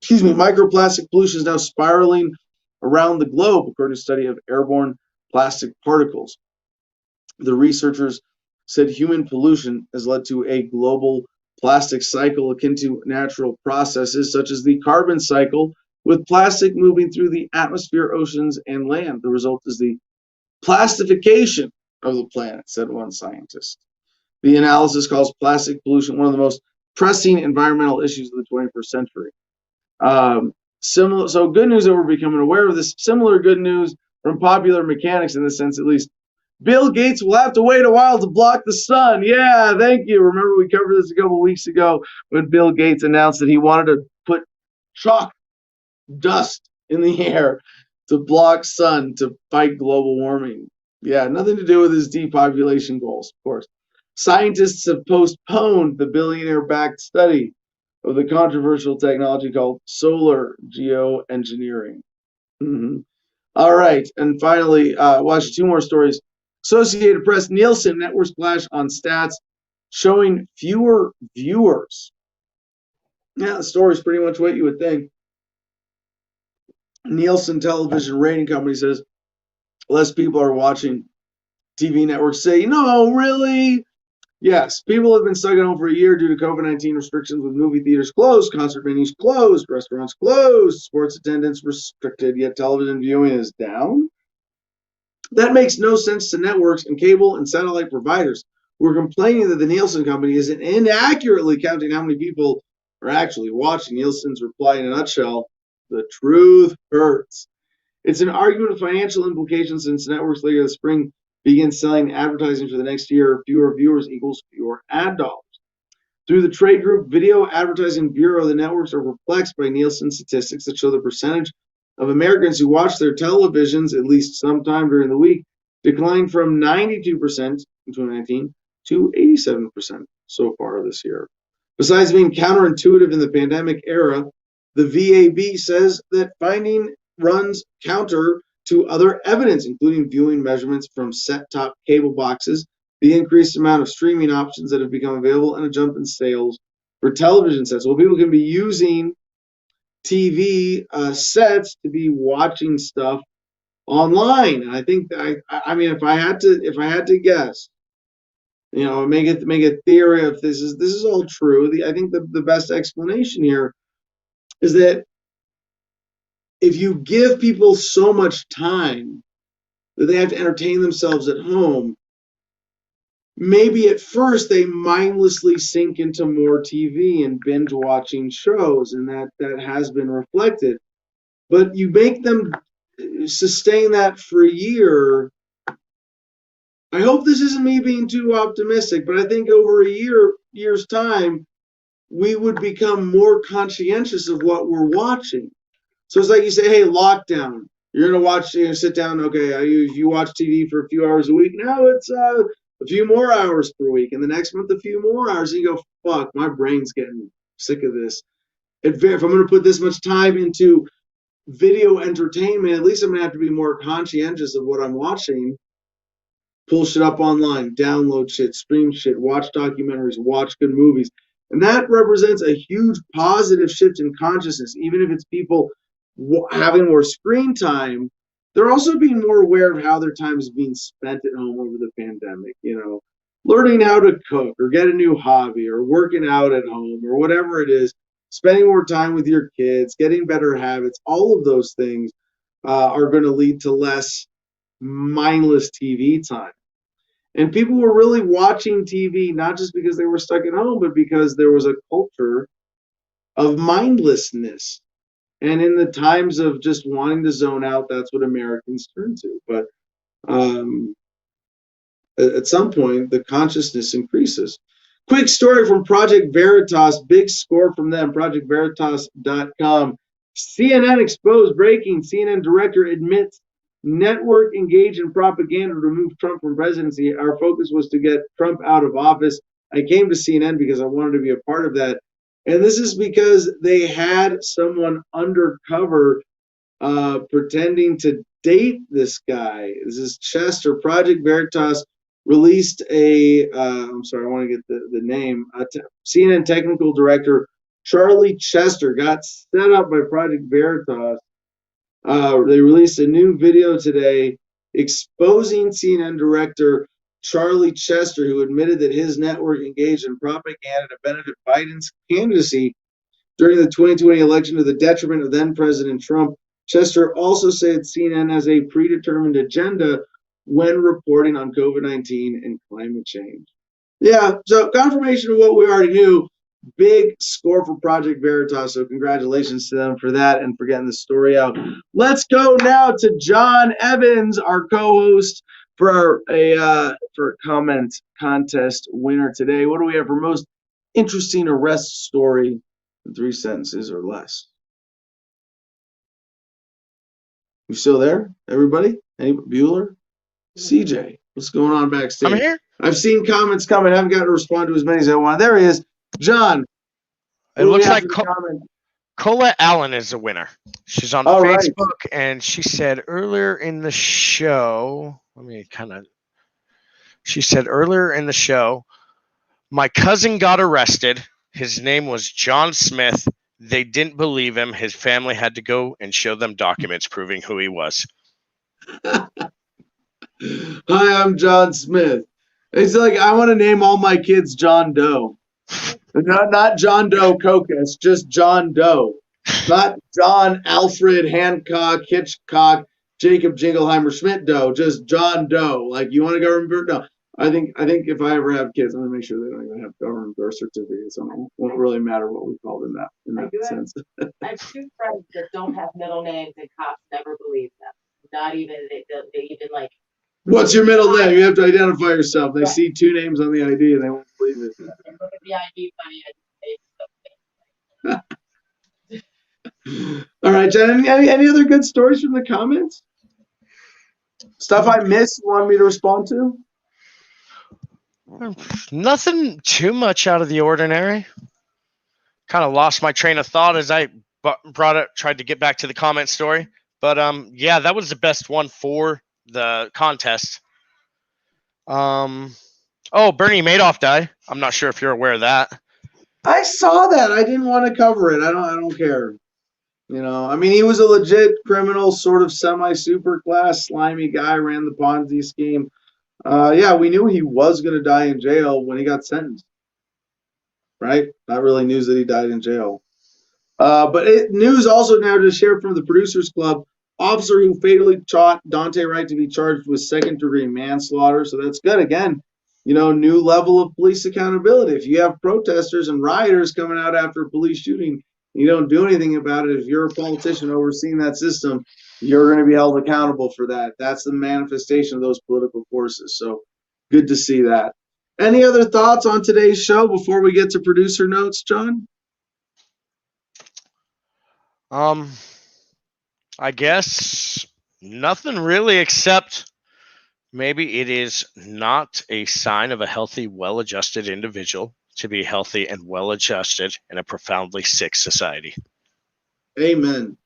Microplastic pollution is now spiraling around the globe, according to a study of airborne plastic particles. The researchers said human pollution has led to a global plastic cycle akin to natural processes such as the carbon cycle, with plastic moving through the atmosphere, oceans, and land. The result is the plastification of the planet, said one scientist. The analysis calls plastic pollution one of the most pressing environmental issues of the 21st century. So good news that we're becoming aware of this. Similar good news from Popular Mechanics, in the sense at least. Bill Gates will have to wait a while to block the sun. Yeah, thank you. Remember we covered this a couple of weeks ago when Bill Gates announced that he wanted to put chalk dust in the air to block sun to fight global warming. Yeah, nothing to do with his depopulation goals, of course. Scientists have postponed the billionaire-backed study of the controversial technology called solar geoengineering. All right, and finally, watch two more stories. Associated Press, Nielsen network splash on stats showing fewer viewers. Yeah, the story is pretty much what you would think. Nielsen Television Rating Company says less people are watching TV networks. Say, no, really? Yes, people have been stuck at home for a year due to COVID-19 restrictions, with movie theaters closed, concert venues closed, restaurants closed, sports attendance restricted, yet television viewing is down. That makes no sense to networks and cable and satellite providers who are complaining that the Nielsen company is inaccurately counting how many people are actually watching. Nielsen's reply in a nutshell: the truth hurts. It's an argument of financial implications, since networks later this spring begin selling advertising for the next year. Fewer viewers equals fewer ad dollars. Through the trade group Video Advertising Bureau, the networks are perplexed by Nielsen statistics that show the percentage of Americans who watch their televisions at least sometime during the week declined from 92% in 2019 to 87% so far this year. Besides being counterintuitive in the pandemic era, the VAB says that finding runs counter to other evidence, including viewing measurements from set-top cable boxes, the increased amount of streaming options that have become available, and a jump in sales for television sets. Well, people can be using TV sets to be watching stuff online, and I think I mean, if I had to guess, make a theory if this is all true. I think the best explanation here is that if you give people so much time that they have to entertain themselves at home, maybe at first they mindlessly sink into more TV and binge watching shows, and that has been reflected. But you make them sustain that for a year. I hope this isn't me being too optimistic, but I think over a year's time, we would become more conscientious of what we're watching. So it's like you say, hey, lockdown. You're going to watch, sit down, okay, you watch TV for a few hours a week. Now it's a few more hours per week. And the next month, a few more hours. And you go, fuck, my brain's getting sick of this. If I'm going to put this much time into video entertainment, at least I'm going to have to be more conscientious of what I'm watching. Pull shit up online, download shit, stream shit, watch documentaries, watch good movies. And that represents a huge positive shift in consciousness. Even if it's people having more screen time, they're also being more aware of how their time is being spent at home over the pandemic. Learning how to cook or get a new hobby or working out at home or whatever it is, spending more time with your kids, getting better habits, all of those things are going to lead to less mindless TV time. And people were really watching TV not just because they were stuck at home, but because there was a culture of mindlessness. And in the times of just wanting to zone out, that's what Americans turn to. But at some point, the consciousness increases. Quick story from Project Veritas, big score from them, projectveritas.com. CNN exposed breaking. CNN director admits network engaged in propaganda to remove Trump from presidency. Our focus was to get Trump out of office. I came to CNN because I wanted to be a part of that. And this is because they had someone undercover pretending to date this guy. This is Chester. Project Veritas released I'm sorry, I want to get the name. CNN technical director Charlie Chester got set up by Project Veritas. They released a new video today exposing CNN director Charlie Chester, who admitted that his network engaged in propaganda to benefit Biden's candidacy during the 2020 election to the detriment of then President Trump. Chester also said CNN has a predetermined agenda when reporting on COVID-19 and climate change. Yeah, so confirmation of what we already knew. Big score for Project Veritas, so congratulations to them for that and for getting the story out. Let's go now to John Evans, our co-host, for a comment contest winner today. What do we have for most interesting arrest story in 3 sentences or less? You still there, everybody? Bueller? CJ, what's going on backstage? I'm here. I've seen comments coming. I haven't gotten to respond to as many as I want. There he is. John. It looks like Colette Allen is the winner. She's on Facebook, and she said earlier in the show, she said earlier in the show, my cousin got arrested. His name was John Smith. They didn't believe him. His family had to go and show them documents proving who he was. Hi, I'm John Smith. It's like, I want to name all my kids John Doe. Not John Doe Cocos, just John Doe. Not John Alfred Hancock Hitchcock Jacob Jingleheimer Schmidt Doe, just John Doe. Like, you want to government? No. I think if I ever have kids, I'm gonna make sure they don't even have government birth certificates. So it won't really matter what we call them in that sense. I have 2 friends that don't have middle names, and cops never believe them. Not even they even like. What's your middle name? You have to identify yourself. They see 2 names on the ID and they won't believe it. And look at the ID funny. All right, Jen. Any other good stories from the comments? Stuff I missed you want me to respond to? Nothing too much out of the ordinary. Kind of lost my train of thought as I tried to get back to the comment story. But yeah, that was the best one for the contest. Bernie Madoff died. I'm not sure if you're aware of that. I saw that. I didn't want to cover it. I don't care. I mean, he was a legit criminal, sort of semi-super class, slimy guy, ran the Ponzi scheme. Yeah, we knew he was going to die in jail when he got sentenced. Right? Not really news that he died in jail. But news also now to share from the Producers Club. Officer who fatally shot Daunte Wright to be charged with second-degree manslaughter. So that's good. Again, new level of police accountability. If you have protesters and rioters coming out after a police shooting, you don't do anything about it. If you're a politician overseeing that system, you're going to be held accountable for that. That's the manifestation of those political forces. So good to see that. Any other thoughts on today's show before we get to producer notes, John? I guess nothing really, except maybe it is not a sign of a healthy, well-adjusted individual to be healthy and well-adjusted in a profoundly sick society. Amen.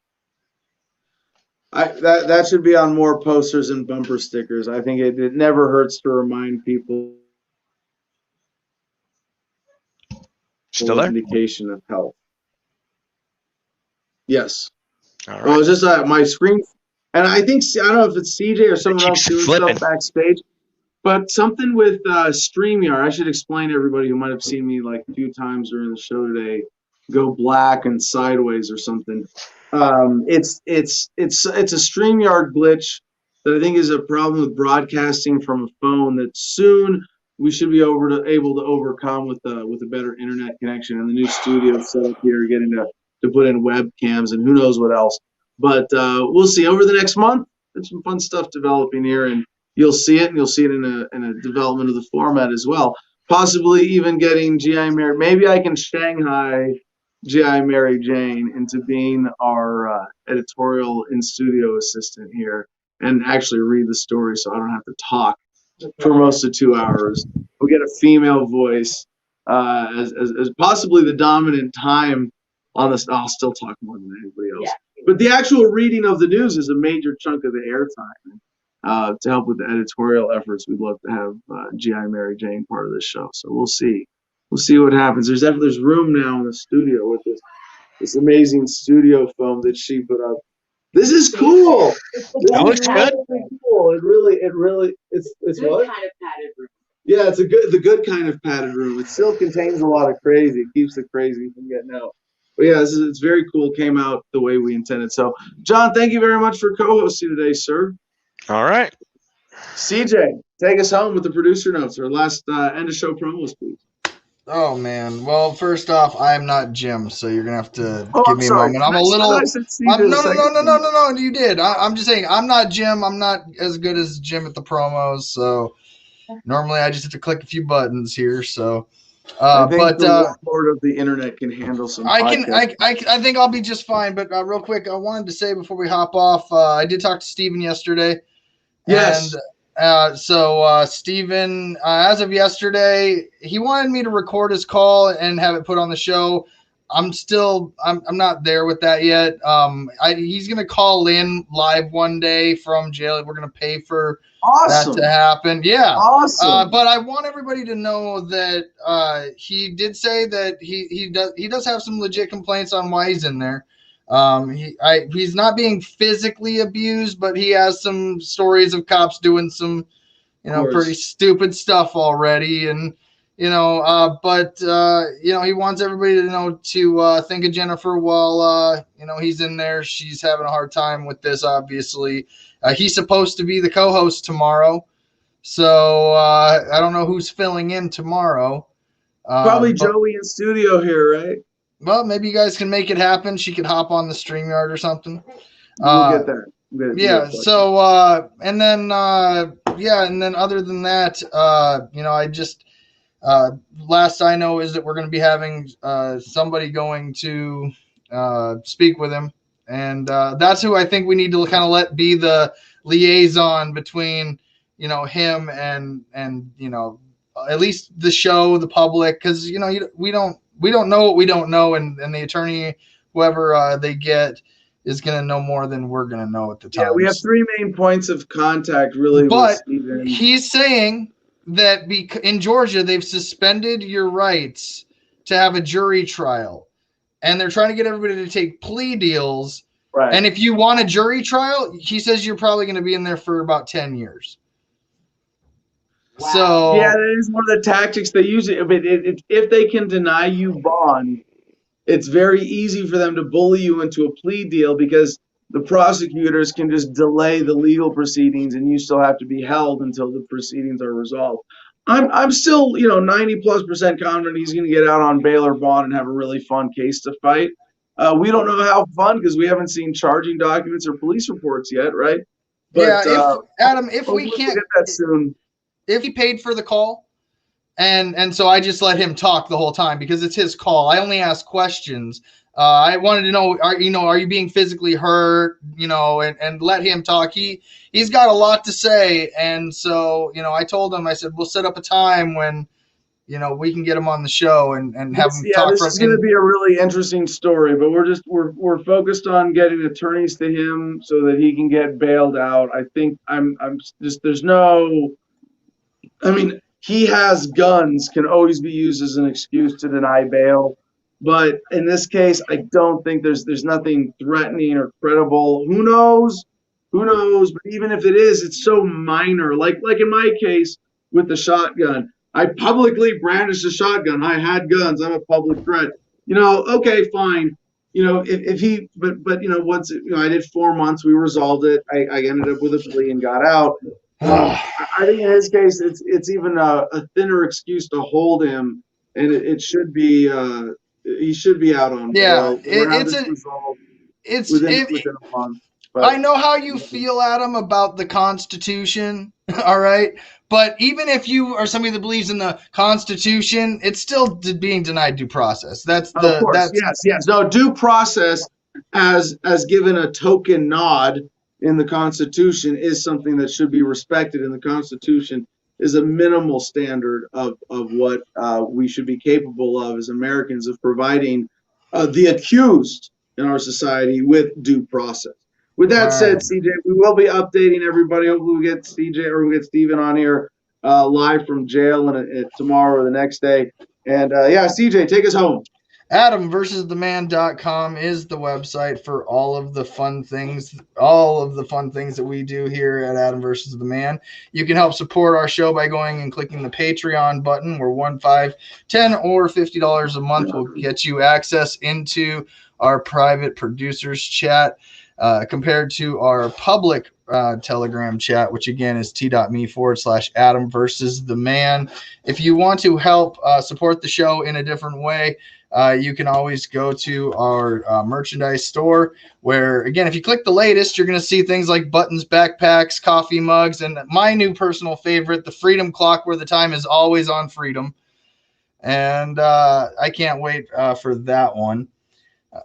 That should be on more posters and bumper stickers. I think it never hurts to remind people. Still there? indication of health. Yes. All Well, right. it's just my screen, and I think I don't know if it's CJ or someone else keeps doing flipping. stuff backstage, but something with StreamYard. I should explain to everybody who might have seen me like a few times during the show today, go black and sideways or something. It's a StreamYard glitch that I think is a problem with broadcasting from a phone that soon we should be able to overcome with a better internet connection and the new studio setup here, getting to put in webcams and who knows what else. But we'll see over the next month. There's some fun stuff developing here, and you'll see it, and you'll see it in a development of the format as well. Possibly even getting G.I. Mary. Maybe I can Shanghai G.I. Mary Jane into being our editorial in studio assistant here and actually read the story, so I don't have to talk for most of 2 hours. We'll get a female voice as possibly the dominant time on this. I'll still talk more than anybody else. Yeah. But the actual reading of the news is a major chunk of the airtime. To help with the editorial efforts, we'd love to have G.I. Mary Jane part of this show. So we'll see. We'll see what happens. There's room now in the studio with this amazing studio foam that she put up. This is cool. This That looks is good. really cool. It really it's Good what? kind of padded room. Yeah, it's the good kind of padded room. It still contains a lot of crazy. It keeps the crazy from getting out. But yeah, it's very cool. Came out the way we intended. So, John, thank you very much for co-hosting today, sir. All right. CJ, take us home with the producer notes or last end of show promos, please. Oh man. Well, first off, I'm not Jim, so you're gonna have to Oh, give I'm me sorry. a moment. I'm a little. I said CJ No, the second time. no. You did. I'm just saying. I'm not Jim. I'm not as good as Jim at the promos. So normally I just have to click a few buttons here. So, I think but the Lord of the Internet can handle some. I can. podcasts. I think I'll be just fine. But real quick, I wanted to say before we hop off, I did talk to Steven yesterday. Yes. And so Steven, as of yesterday, he wanted me to record his call and have it put on the show. I'm not there with that yet. He's gonna call in live one day from jail. We're gonna pay for Awesome. that to happen. Yeah. Awesome. But I want everybody to know that he did say that he does have some legit complaints on why he's in there. He's not being physically abused, but he has some stories of cops doing some, pretty stupid stuff already, and he wants everybody to know to think of Jennifer while he's in there. She's having a hard time with this, obviously. He's supposed to be the co-host tomorrow, so I don't know who's filling in tomorrow. Probably Joey in studio here, right? Well, maybe you guys can make it happen. She could hop on the StreamYard or something. We'll get that. Yeah. So, and then other than that, I just, last I know is that we're going to be having somebody going to speak with him. And that's who I think we need to kind of let be the liaison between, him and at least the show, the public, because, we don't know what we don't know, and the attorney, whoever they get, is going to know more than we're going to know at the time. Yeah, we have three main points of contact, really. But with Steven. he's saying that in Georgia, they've suspended your rights to have a jury trial, and they're trying to get everybody to take plea deals. Right. And if you want a jury trial, he says you're probably going to be in there for about 10 years. Wow. So yeah, that is one of the tactics they use. But if they can deny you bond, it's very easy for them to bully you into a plea deal because the prosecutors can just delay the legal proceedings, and you still have to be held until the proceedings are resolved. I'm still 90+% confident he's going to get out on bail or bond and have a really fun case to fight. We don't know how fun because we haven't seen charging documents or police reports yet, right? But, Adam, if we we'll can't get that soon. If he paid for the call, and so I just let him talk the whole time because it's his call. I only ask questions. I wanted to know, are you being physically hurt? And let him talk. He's got a lot to say, and so I told him, I said we'll set up a time when we can get him on the show and have him talk. This is going to be a really interesting story, but we're focused on getting attorneys to him so that he can get bailed out. I think there's no. I mean, he has guns can always be used as an excuse to deny bail. But in this case, I don't think there's nothing threatening or credible. Who knows? Who knows? But even if it is, it's so minor. Like in my case with the shotgun, I publicly brandished a shotgun. I had guns. I'm a public threat. Okay, fine. If he, but once I did 4 months, we resolved it. I ended up with a plea and got out. I think in his case, it's even a thinner excuse to hold him, and it should be he should be out on bail. It's within a month. But, I know how you feel, Adam, about the Constitution. All right. But even if you are somebody that believes in the Constitution, it's still being denied due process. That's of course, yes. No, due process as given a token nod in the Constitution is something that should be respected. And the Constitution is a minimal standard of what we should be capable of as Americans of providing the accused in our society with due process. With that said, CJ, we will be updating everybody. Hopefully we get CJ or we get Steven on here live from jail tomorrow or the next day. And CJ, take us home. AdamVersusTheMan.com is the website for all of the fun things that we do here at Adam versus the Man. You can help support our show by going and clicking the Patreon button, where $1, $5, $10, or $50 a month will get you access into our private producers chat. Compared to our public Telegram chat, which again is t.me/Adam versus the Man. If you want to help support the show in a different way, you can always go to our merchandise store, where, again, if you click the latest, you're going to see things like buttons, backpacks, coffee mugs, and my new personal favorite, the Freedom Clock, where the time is always on freedom. And I can't wait for that one.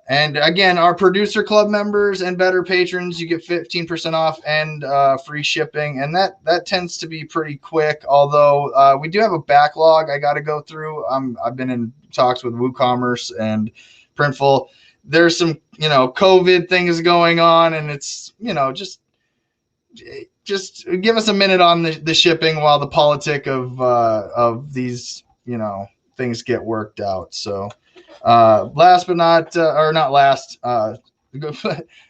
And again, our producer club members and better patrons, you get 15% off and free shipping. And that tends to be pretty quick, although we do have a backlog I got to go through. I've been in talks with WooCommerce and Printful. There's some, COVID things going on, and it's, just give us a minute on the shipping while the politic of these, things get worked out. So, last but not last,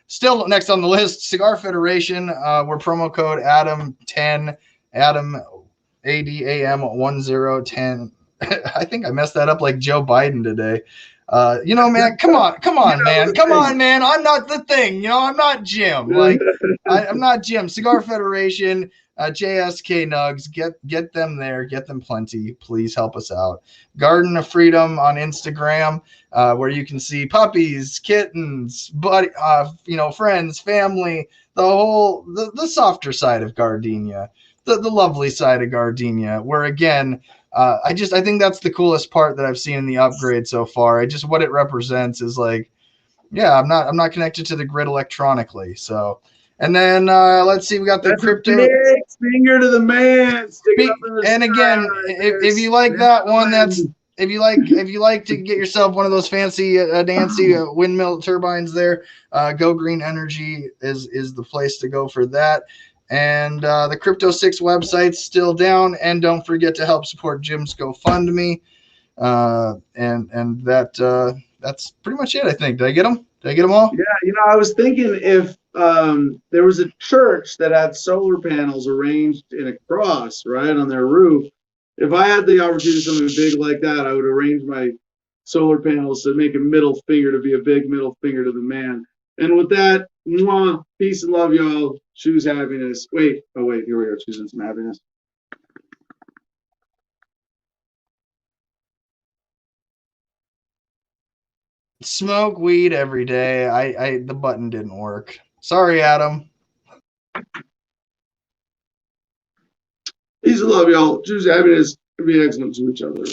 still next on the list, Cigar Federation. We're promo code Adam10, Adam ADAM1010. I think I messed that up like Joe Biden today. Man, come on, man. I'm not the thing. I'm not Jim. Like, I'm not Jim. Cigar Federation. JSK Nugs, get them there, get them plenty. Please help us out. Garden of Freedom on Instagram, where you can see puppies, kittens, friends, family, the softer side of gardenia, the lovely side of gardenia. Where again, I think that's the coolest part that I've seen in the upgrade so far. What it represents is like, I'm not connected to the grid electronically, so. And then let's see, we got the crypto. Finger to the man. And again, if you like that one, if you like to get yourself one of those fancy dancy windmill turbines there, Go Green Energy is the place to go for that. And the Crypto 6 website's still down. And don't forget to help support Jim's GoFundMe. And that's pretty much it, I think. Did I get them? Did I get them all? Yeah, I was thinking if there was a church that had solar panels arranged in a cross right on their roof. If I had the opportunity to do something big like that, I would arrange my solar panels to make a middle finger to be a big middle finger to the man. And with that, peace and love, y'all. Choose happiness. Wait, here we are, choosing some happiness. Smoke weed every day. The button didn't work. Sorry, Adam. Peace and love, y'all. Choose happiness and be excellent to each other.